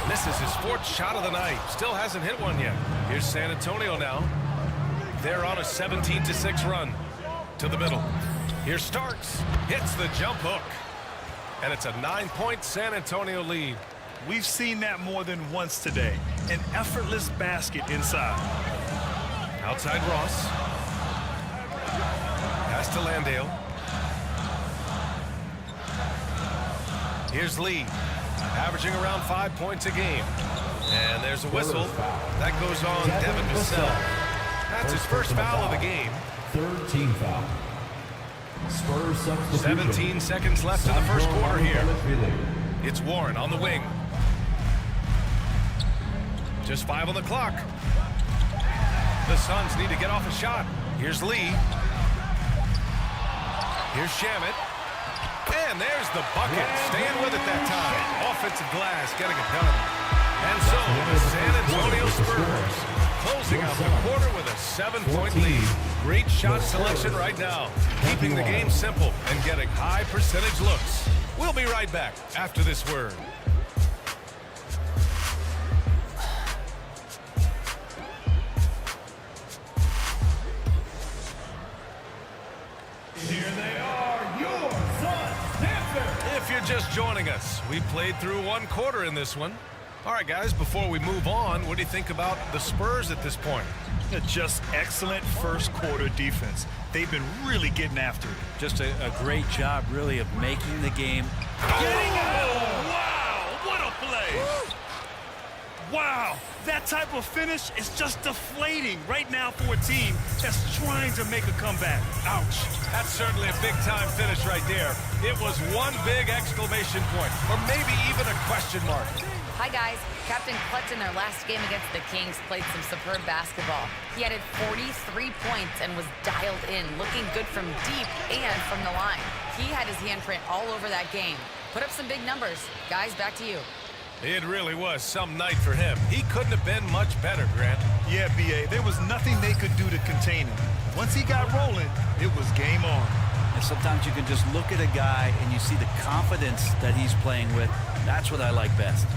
Misses his 4th shot of the night. Still hasn't hit one yet. Here's San Antonio now. They're on a 17-6 run to the middle. Here's Starks. Hits the jump hook. And it's a 9-point San Antonio lead. We've seen that more than once today. An effortless basket inside. Outside Ross. Pass to Landale. Here's Lee, averaging around 5 points a game. And there's a whistle. That goes on Devin Vassell. That's his first foul of the game. Third team foul. Spurs substitution. 17 seconds left in the first quarter here. It's Warren on the wing. Just 5 on the clock. The Suns need to get off a shot. Here's Lee. Here's Shamet. And there's the bucket. Staying with it that time. Offensive glass getting it done. And so the San Antonio Spurs closing out the quarter with a 7-point lead. Great shot selection right now. Keeping the game simple and getting high percentage looks. We'll be right back after this word. Here they are, your Suns Dancers. If you're just joining us, we played through one quarter in this one. All right, guys, before we move on, what do you think about the Spurs at this point? Just excellent first quarter defense. They've been really getting after it. Just a great job, really, of making the game. Getting out! Wow, what a play! Wow, that type of finish is just deflating right now for a team that's trying to make a comeback. Ouch. That's certainly a big-time finish right there. It was one big exclamation point, or maybe even a question mark. Hi, guys. Captain Clutch in their last game against the Kings played some superb basketball. He added 43 points and was dialed in, looking good from deep and from the line. He had his handprint all over that game. Put up some big numbers. Guys, back to you. It really was some night for him. He couldn't have been much better, Grant. Yeah, B.A., there was nothing they could do to contain him. Once he got rolling, it was game on. And sometimes you can just look at a guy and you see the confidence that he's playing with. That's what I like best.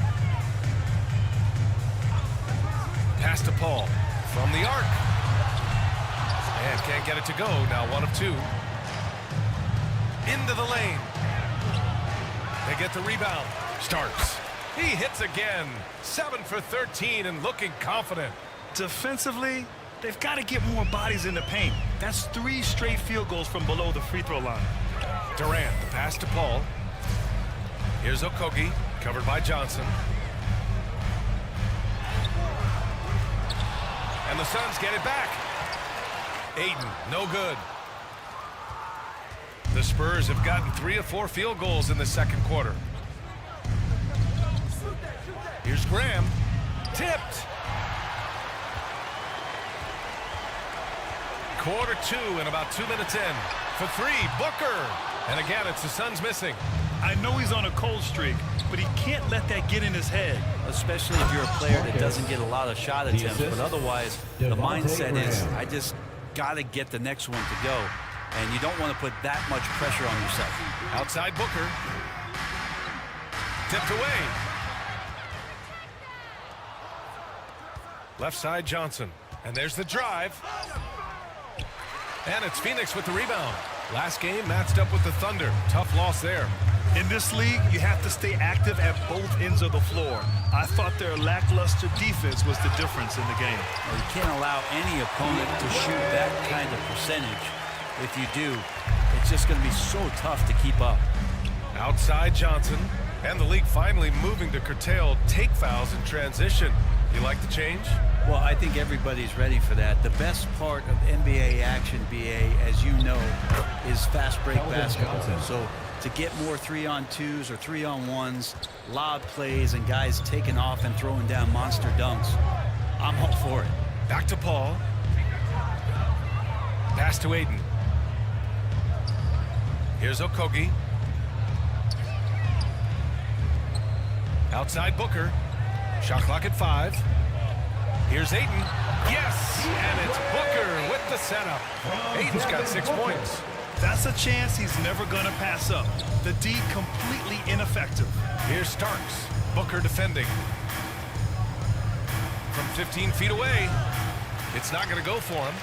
Pass to Paul from the arc. And can't get it to go. Now 1 of 2. Into the lane. They get the rebound. Starks. He hits again. 7 for 13 and looking confident. Defensively, they've got to get more bodies in the paint. That's 3 straight field goals from below the free throw line. Durant, the pass to Paul. Here's Okogie, covered by Johnson. And the Suns get it back. Ayton, no good. The Spurs have gotten 3 of 4 field goals in the second quarter. Here's Graham. Tipped. Quarter 2 and about 2 minutes in. For 3, Booker. And again, it's the Suns missing. I know he's on a cold streak, but he can't let that get in his head. Especially if you're a player that doesn't get a lot of shot attempts, but otherwise the mindset is, I just got to get the next one to go. And you don't want to put that much pressure on yourself. Outside Booker. Tipped away. Left side Johnson. And there's the drive. And it's Phoenix with the rebound. Last game matched up with the Thunder. Tough loss there. In this league, you have to stay active at both ends of the floor. I thought their lackluster defense was the difference in the game. Well, you can't allow any opponent to shoot that kind of percentage. If you do, it's just going to be so tough to keep up. Outside Johnson. And the league finally moving to curtail take fouls in transition. You like the change? Well, I think everybody's ready for that. The best part of NBA action, BA, as you know, is fast break basketball. So to get more 3-on-2s or 3-on-1s, lob plays, and guys taking off and throwing down monster dunks, I'm all for it. Back to Paul. Pass to Ayton. Here's Okogie. Outside Booker. Shot clock at 5. Here's Ayton. Yes! And it's Booker with the setup. Ayton's got 6 points. That's a chance he's never going to pass up. The D completely ineffective. Here's Starks. Booker defending. From 15 feet away. It's not going to go for him.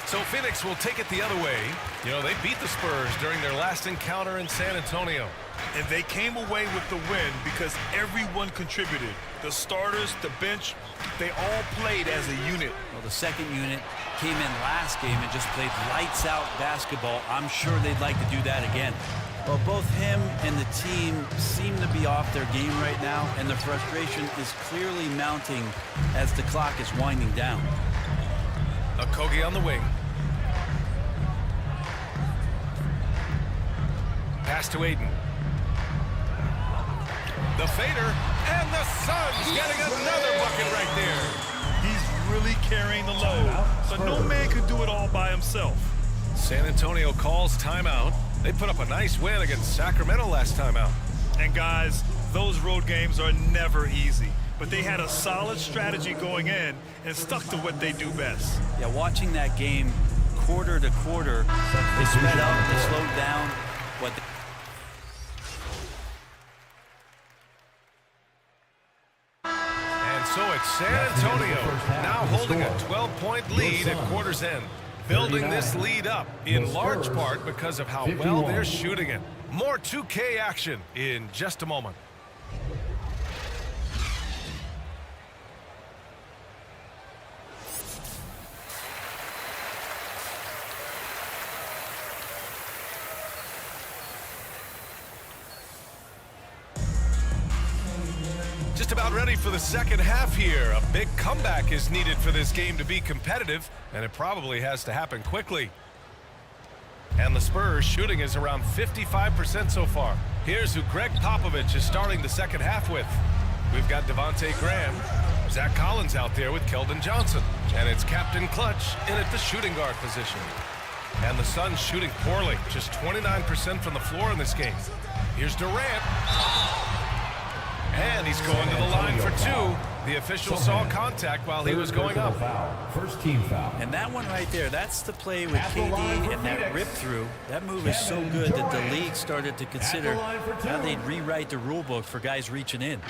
So Phoenix will take it the other way. You know, they beat the Spurs during their last encounter in San Antonio. And they came away with the win because everyone contributed. The starters, the bench, they all played as a unit. Well, the second unit came in last game and just played lights out basketball. I'm sure they'd like to do that again. Well, both him and the team seem to be off their game right now, and the frustration is clearly mounting as the clock is winding down. Okogie on the wing. Pass to Aiden. The fader, and the Suns getting another bucket right there. He's really carrying the load, but no man can do it all by himself. San Antonio calls timeout. They put up a nice win against Sacramento last time out. And guys, those road games are never easy, but they had a solid strategy going in and stuck to what they do best. Yeah, watching that game quarter to quarter, they sped up, they slowed down. And so it's San Antonio now holding a 12-point lead at quarter's end. Building this lead up in large part because of how well they're shooting it. More 2K action in just a moment. Just about ready for the second half here. A big comeback is needed for this game to be competitive, and it probably has to happen quickly. And the Spurs shooting is around 55% so far. Here's who Greg Popovich is starting the second half with. We've got Devontae Graham, Zach Collins out there with Keldon Johnson, and it's Captain Clutch in at the shooting guard position. And the Suns shooting poorly, just 29% from the floor in this game. Here's Durant. And he's going to the line for two. The official saw contact while he was going up. First team foul. And that one right there, that's the play with KD and that rip through. That move is so good that the league started to consider how they'd rewrite the rule book for guys reaching in.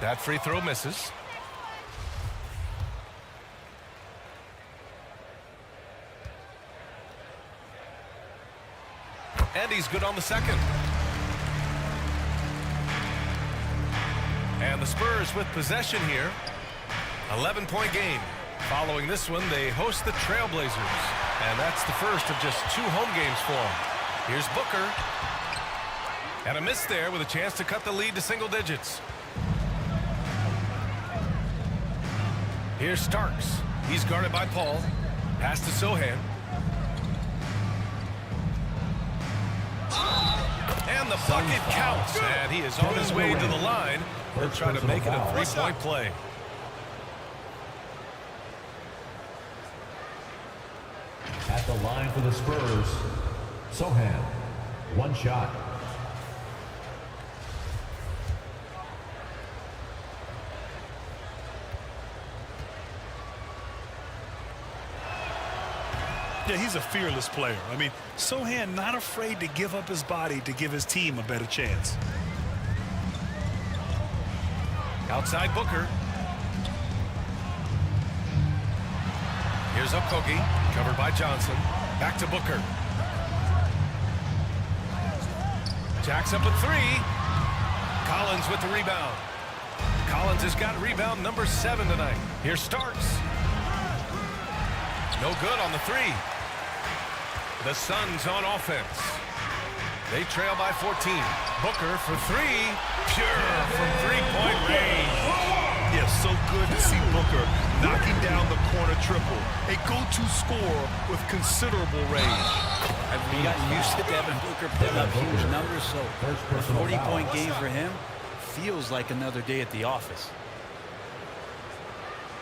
That free throw misses. And he's good on the second. And the Spurs with possession here. 11-point game. Following this one, they host the Trailblazers. And that's the first of just 2 home games for them. Here's Booker. And a miss there with a chance to cut the lead to single digits. Here's Starks. He's guarded by Paul. Pass to Sohan. And the bucket counts, and he is on his way to the line. He'll try to make it a 3-point play. At the line for the Spurs, Sohan, 1 shot. Yeah, he's a fearless player. I mean, Sohan not afraid to give up his body to give his team a better chance. Outside Booker. Here's Okogie, covered by Johnson. Back to Booker. Jacks up a 3. Collins with the rebound. Collins has got rebound number 7 tonight. Here's Starks. No good on the 3. The Suns on offense. They trail by 14. Booker for 3. Pure from 3-point range. Yeah, so good to see Booker knocking down the corner triple. A go-to scorer with considerable range. I've gotten used to Devin Booker putting up huge numbers, so a 40-point game for him feels like another day at the office.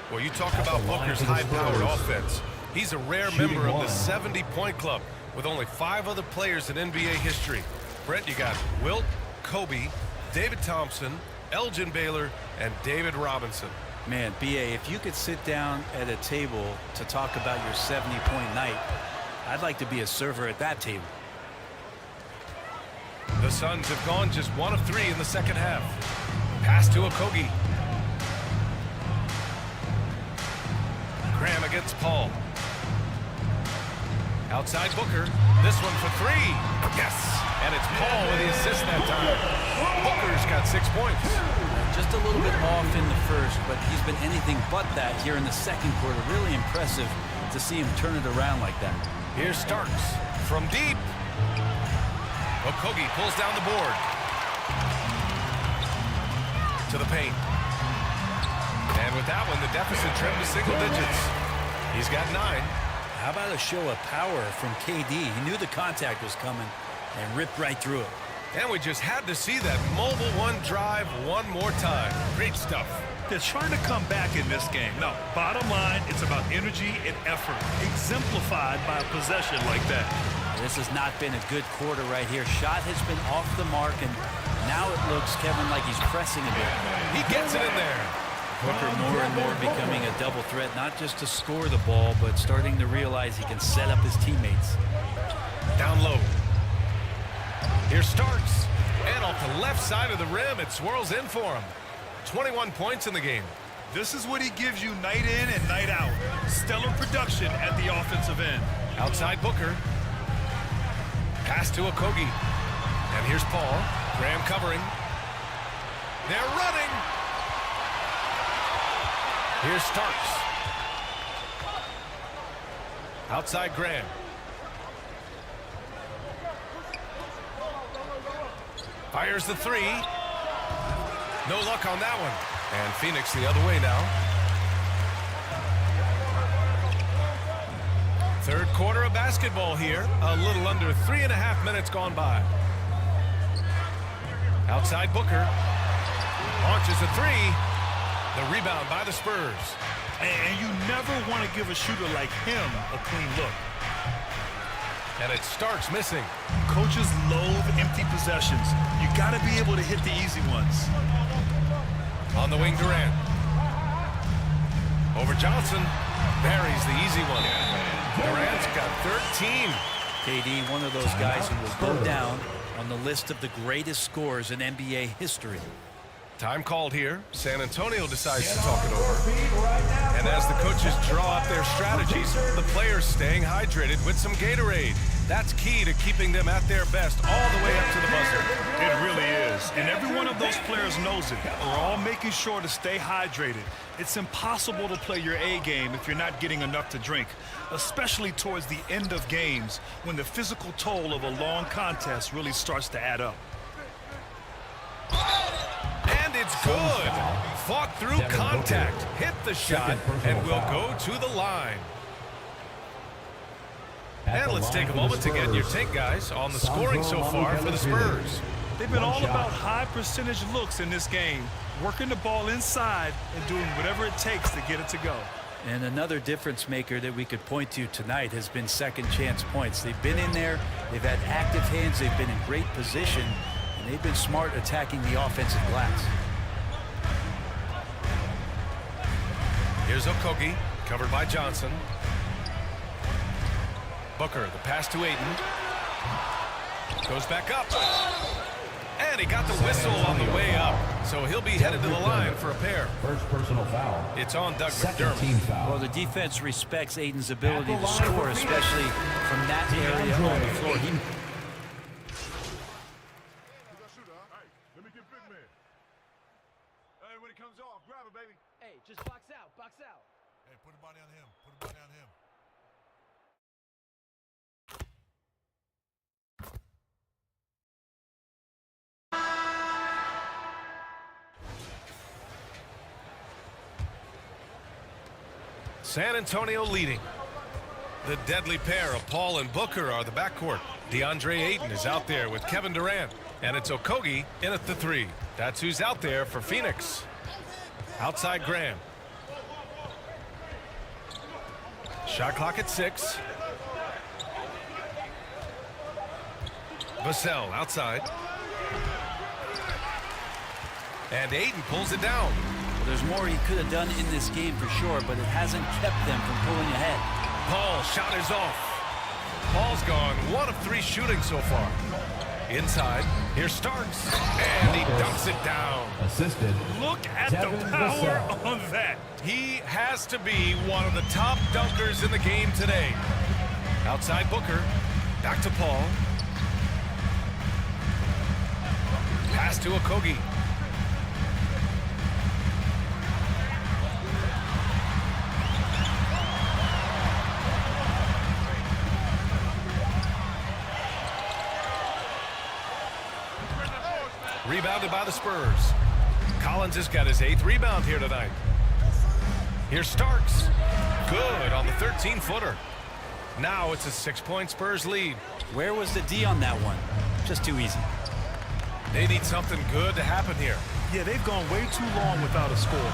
Well, you talk about Booker's high-powered offense. He's a rare member of the 70-point club with only 5 other players in NBA history. Brent, you got Wilt, Kobe, David Thompson, Elgin Baylor, and David Robinson. Man, B.A., if you could sit down at a table to talk about your 70-point night, I'd like to be a server at that table. The Suns have gone just 1 of 3 in the second half. Pass to Okogie. Graham against Paul. Outside Booker. This one for 3. Yes! And it's Paul with the assist that time. Booker's got 6 points. Just a little bit off in the first, but he's been anything but that here in the second quarter. Really impressive to see him turn it around like that. Here's Starks from deep. Okogie pulls down the board. To the paint. And with that one, the deficit trimmed to single digits. He's got 9. How about a show of power from KD? He knew the contact was coming and ripped right through it. And we just had to see that mobile one drive one more time. Great stuff. They're trying to come back in this game. No, bottom line, it's about energy and effort, exemplified by a possession like that. This has not been a good quarter right here. Shot has been off the mark, and now it looks, Kevin, like he's pressing a bit. He gets it in there. Booker more and more becoming a double threat, not just to score the ball, but starting to realize he can set up his teammates. Down low. Here Starks. And off the left side of the rim, it swirls in for him. 21 points in the game. This is what he gives you night in and night out. Stellar production at the offensive end. Outside Booker. Pass to Okogie. And here's Paul. Graham covering. They're running. Here's Starks. Outside Graham. Fires the 3. No luck on that one. And Phoenix the other way now. Third quarter of basketball here. A little under 3.5 minutes gone by. Outside Booker. Launches a 3. The rebound by the Spurs. And you never want to give a shooter like him a clean look. And it starts missing. Coaches loathe empty possessions. You got to be able to hit the easy ones. On the wing, Durant. Over Johnson. Buries the easy one. Durant's got 13. KD, one of those guys who will go down on the list of the greatest scorers in NBA history. Time called here. San Antonio decides to talk it over. And as the coaches draw up their strategies, the players staying hydrated with some Gatorade. That's key to keeping them at their best all the way up to the buzzer. It really is. And every one of those players knows it. We're all making sure to stay hydrated. It's impossible to play your A game if you're not getting enough to drink, especially towards the end of games when the physical toll of a long contest really starts to add up. And it's good. Fought through contact, hit the shot, and will go to the line. And let's take a moment to get your take, guys, on the scoring so far for the Spurs. They've been all about high percentage looks in this game, working the ball inside and doing whatever it takes to get it to go. And another difference maker that we could point to tonight has been second chance points. They've been in there, they've had active hands, they've been in great position, and they've been smart attacking the offensive glass. Here's Okogie, covered by Johnson. Booker, the pass to Ayton. Goes back up. And he got the whistle on the way up. So he'll be headed to the line for a pair. First personal foul. It's on Doug Second McDermott. team foul. Well, the defense respects Ayton's ability to score, especially from that area on the floor. Let me get big man. Hey, when it comes off, grab it, baby. Hey, just box out, box out. Hey, put the body on him. Put the body on him. San Antonio leading. The deadly pair of Paul and Booker are the backcourt. DeAndre Ayton is out there with Kevin Durant. And it's Okogie in at the 3. That's who's out there for Phoenix. Outside Graham. Shot clock at 6. Vassell outside. And Ayton pulls it down. Well, there's more he could have done in this game for sure, but it hasn't kept them from pulling ahead. Paul shot is off. Paul's gone 1 of 3 shooting so far. Inside, here's Starks, and he dunks it down. Assisted. Look at the power on that. He has to be one of the top dunkers in the game today. Outside Booker, back to Paul. Pass to Okogie. rebounded by the Spurs. Collins has got his 8th rebound here tonight. Here's Starks. Good on the 13-footer. Now it's a 6-point Spurs lead. Where was the D on that one? Just too easy. They need something good to happen here. Yeah, they've gone way too long without a score.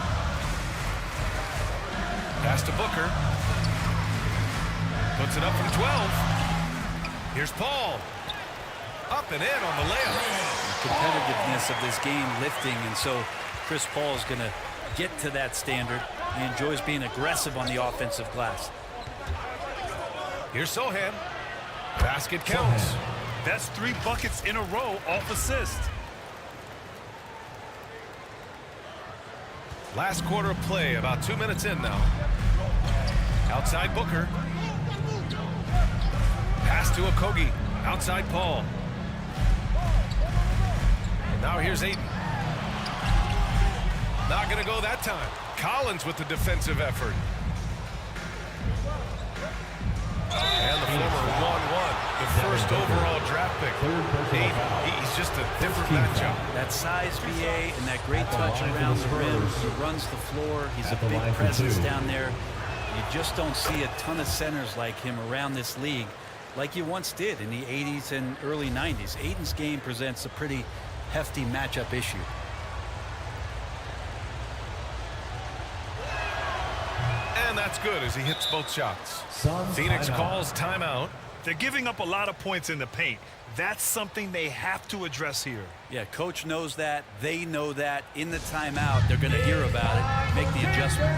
Pass to Booker. Puts it up from 12. Here's Paul. Up and in on the layup. The competitiveness of this game lifting, and so Chris Paul is going to get to that standard. He enjoys being aggressive on the offensive glass. Here's Sohan. Basket counts. That's 3 buckets in a row off assist. Last quarter of play, about 2 minutes in now. Outside Booker. Pass to Okogie. Outside Paul. And now here's Ayton. Not going to go that time. Collins with the defensive effort. And the former 1-1, the first overall draft pick. He's just a different matchup. That size BA and that great touch around the rim. He runs the floor. He's a big presence down there. You just don't see a ton of centers like him around this league like you once did in the 80s and early 90s. Ayton's game presents a pretty hefty matchup issue. And that's good as he hits both shots. Phoenix calls timeout. They're giving up a lot of points in the paint. That's something they have to address here. Yeah, coach knows that. They know that. In the timeout, they're going to hear about it, make the adjustment.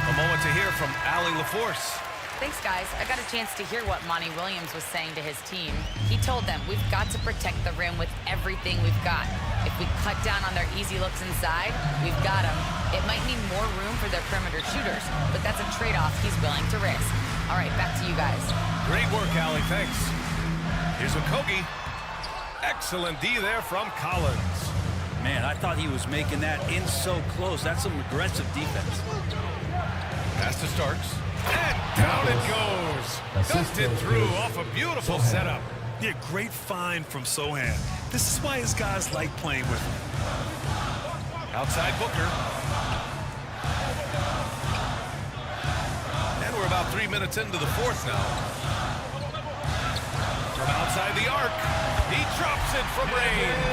A moment to hear from Allie LaForce. Thanks, guys. I got a chance to hear what Monty Williams was saying to his team. He told them, we've got to protect the rim with everything we've got. If we cut down on their easy looks inside, we've got them. It might mean more room for their perimeter shooters, but that's a trade-off he's willing to risk. All right, back to you guys. Great work, Allie. Thanks. Here's Okogie. Excellent D there from Collins. Man, I thought he was making that in so close. That's some aggressive defense. Pass to Starks. And down it goes. Dunked it through off a beautiful setup. Yeah, great find from Sohan. This is why his guys like playing with him. Outside Booker. And we're about 3 minutes into the fourth now. From outside the arc, he drops it from range.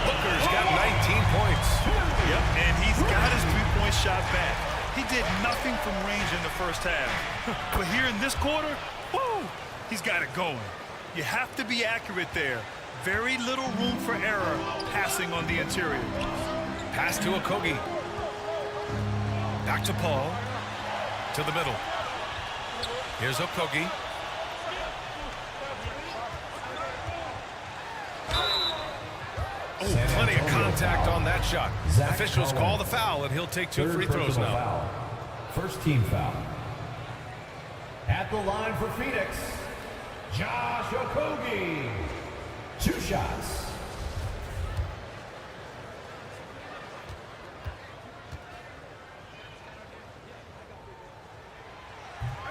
Booker's got 19 points. Yep, and he's got his three-point shot back. He did nothing from range in the first half. But here in this quarter, whoo, he's got it going. You have to be accurate there. Very little room for error passing on the interior. Pass to Okogie. Back to Paul. To the middle. Here's Okogie. Oh, plenty of contact on that shot. Officials call the foul, and he'll take 2 free throws now. Foul. First team foul. At the line for Phoenix, Josh Okogie. 2 shots.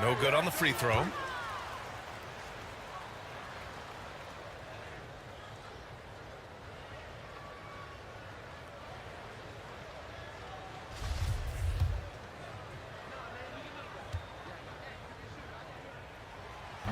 No good on the free throw.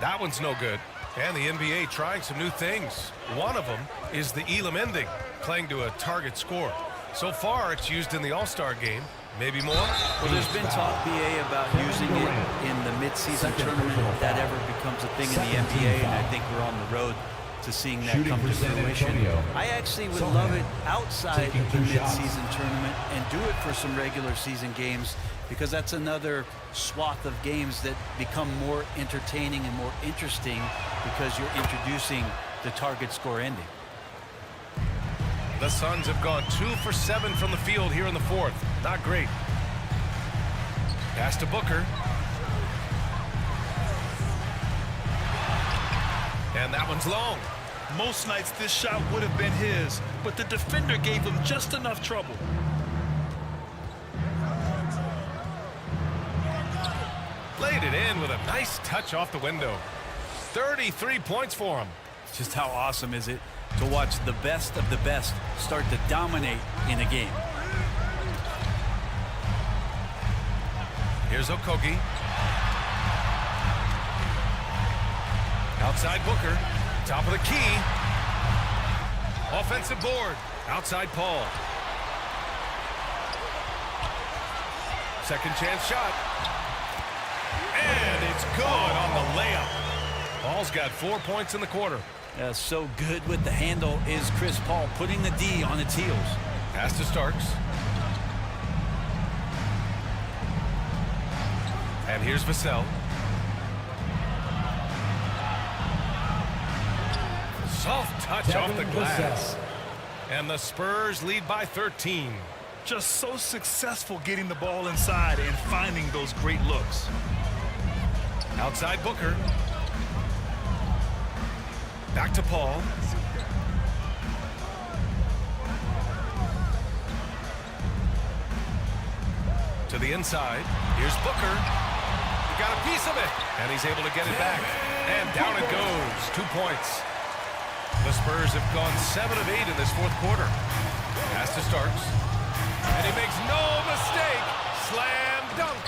That one's no good. And the NBA trying some new things. One of them is the Elam ending, playing to a target score. So far, it's used in the All-Star game. Maybe more? Well, there's been talk, BA, about using it in the midseason tournament. If that ever becomes a thing in the NBA, and I think we're on the road to seeing that come to fruition. I actually would love it outside the midseason tournament and do it for some regular season games, because that's another swath of games that become more entertaining and more interesting because you're introducing the target score ending. The Suns have gone 2 for 7 from the field here in the fourth. Not great. Pass to Booker. And that one's long. Most nights this shot would have been his, but the defender gave him just enough trouble. Laid it in with a nice touch off the window. 33 points for him. Just how awesome is it to watch the best of the best start to dominate in a game. Here's Okogie. Outside Booker. Top of the key. Offensive board. Outside Paul. Second chance shot. And it's good on the layup. Paul's got 4 points in the quarter. So good with the handle is Chris Paul, putting the D on its heels. Pass to Starks. And here's Vassell. Soft touch off the glass. And the Spurs lead by 13. Just so successful getting the ball inside and finding those great looks. Outside Booker. Back to Paul. To the inside. Here's Booker. He got a piece of it. And he's able to get it back. And down it goes. 2 points. The Spurs have gone 7 of 8 in this fourth quarter. Pass to Starks. And he makes no mistake. Slam dunk.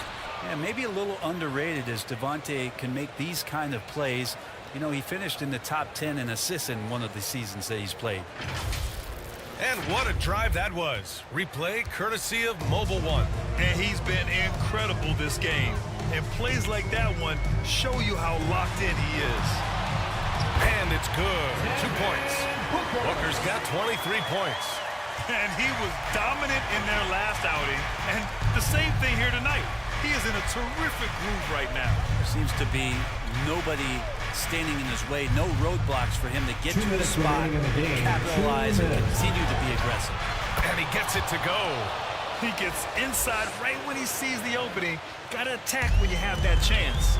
Yeah, maybe a little underrated as Devontae can make these kind of plays. You know, he finished in the top 10 in assists in one of the seasons that he's played. And what a drive that was. Replay courtesy of Mobile One. And he's been incredible this game. And plays like that one show you how locked in he is. And it's good. 2 points. Booker's got 23 points. And he was dominant in their last outing. And the same thing here tonight. He is in a terrific groove right now. There seems to be nobody standing in his way, no roadblocks for him to get to the spot, capitalize, and continue to be aggressive. And he gets it to go. He gets inside right when he sees the opening. Got to attack when you have that chance.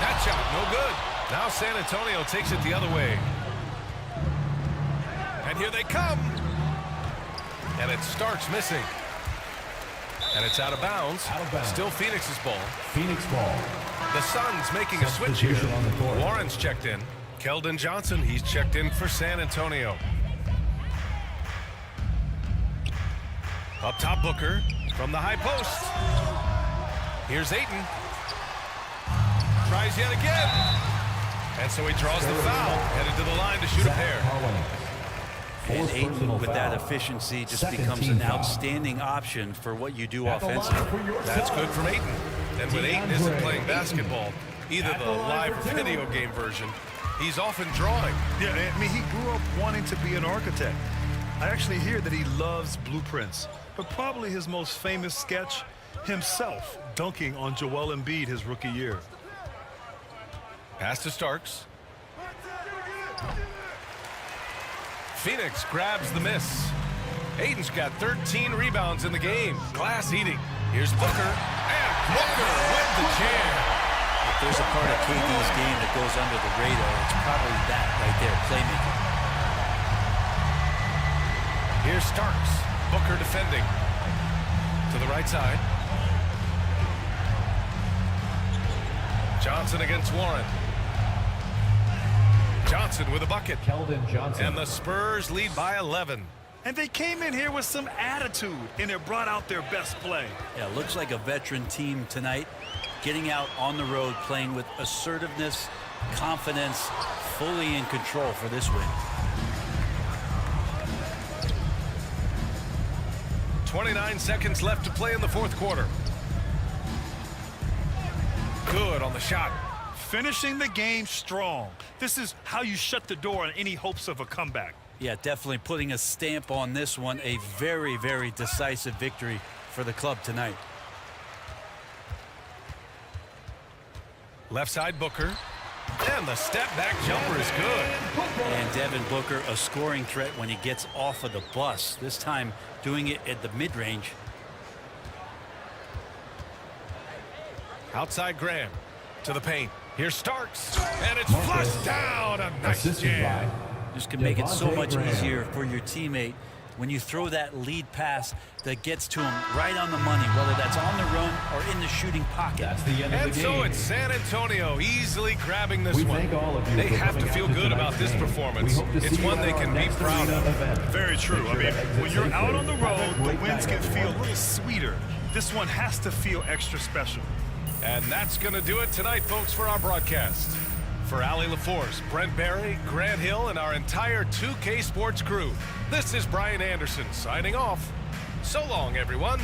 That shot, no good. Now San Antonio takes it the other way. And here they come. And it starts missing. And it's out of bounds. Still Phoenix's ball. Phoenix ball. The Suns making a switch here. Warren's checked in. Keldon Johnson, he's checked in for San Antonio. Up top, Booker from the high post. Here's Ayton. Tries yet again. And so he draws the foul. Headed to the line to shoot a pair. And Ayton, with that efficiency, just becomes an outstanding option for what you do offensively. That's good from Ayton. And when Ayton isn't playing basketball, either the live or video game version, he's often drawing. Yeah, I mean, he grew up wanting to be an architect. I actually hear that he loves blueprints, but probably his most famous sketch, himself dunking on Joel Embiid his rookie year. Pass to Starks. Phoenix grabs the miss. Ayton's got 13 rebounds in the game. Glass eating. Here's Booker. And Booker with the chair. If there's a part of KD's game that goes under the radar, it's probably that right there, playmaking. Here's Starks. Booker defending. To the right side. Johnson against Warren. Johnson with a bucket. Keldon Johnson. And the Spurs lead by 11. And they came in here with some attitude, and it brought out their best play. Yeah, looks like a veteran team tonight, getting out on the road, playing with assertiveness, confidence, fully in control for this win. 29 seconds left to play in the fourth quarter. Good on the shot. Finishing the game strong. This is how you shut the door on any hopes of a comeback. Yeah, definitely putting a stamp on this one. A very, very decisive victory for the club tonight. Left side Booker. And the step back jumper is good. And Devin Booker, a scoring threat when he gets off of the bus. This time doing it at the mid-range. Outside Graham to the paint. Here's Starks. And it's flushed down. A nice jam. Just can make it so much easier for your teammate when you throw that lead pass that gets to him right on the money, whether that's on the run or in the shooting pocket. That's the end of the game. And so it's San Antonio easily grabbing this We one. thank all of you They for have to coming feel out to good about tonight's this game. performance. We hope to It's see one you they at can our be next proud arena of. event. Very true. Make I sure mean, to exit when you're out on the safely. Have a road, the great wins night, can feel a everyone. little sweeter. This one has to feel extra special. And that's going to do it tonight, folks, for our broadcast. For Allie LaForce, Brent Barry, Grant Hill, and our entire 2K Sports crew, this is Brian Anderson signing off. So long, everyone.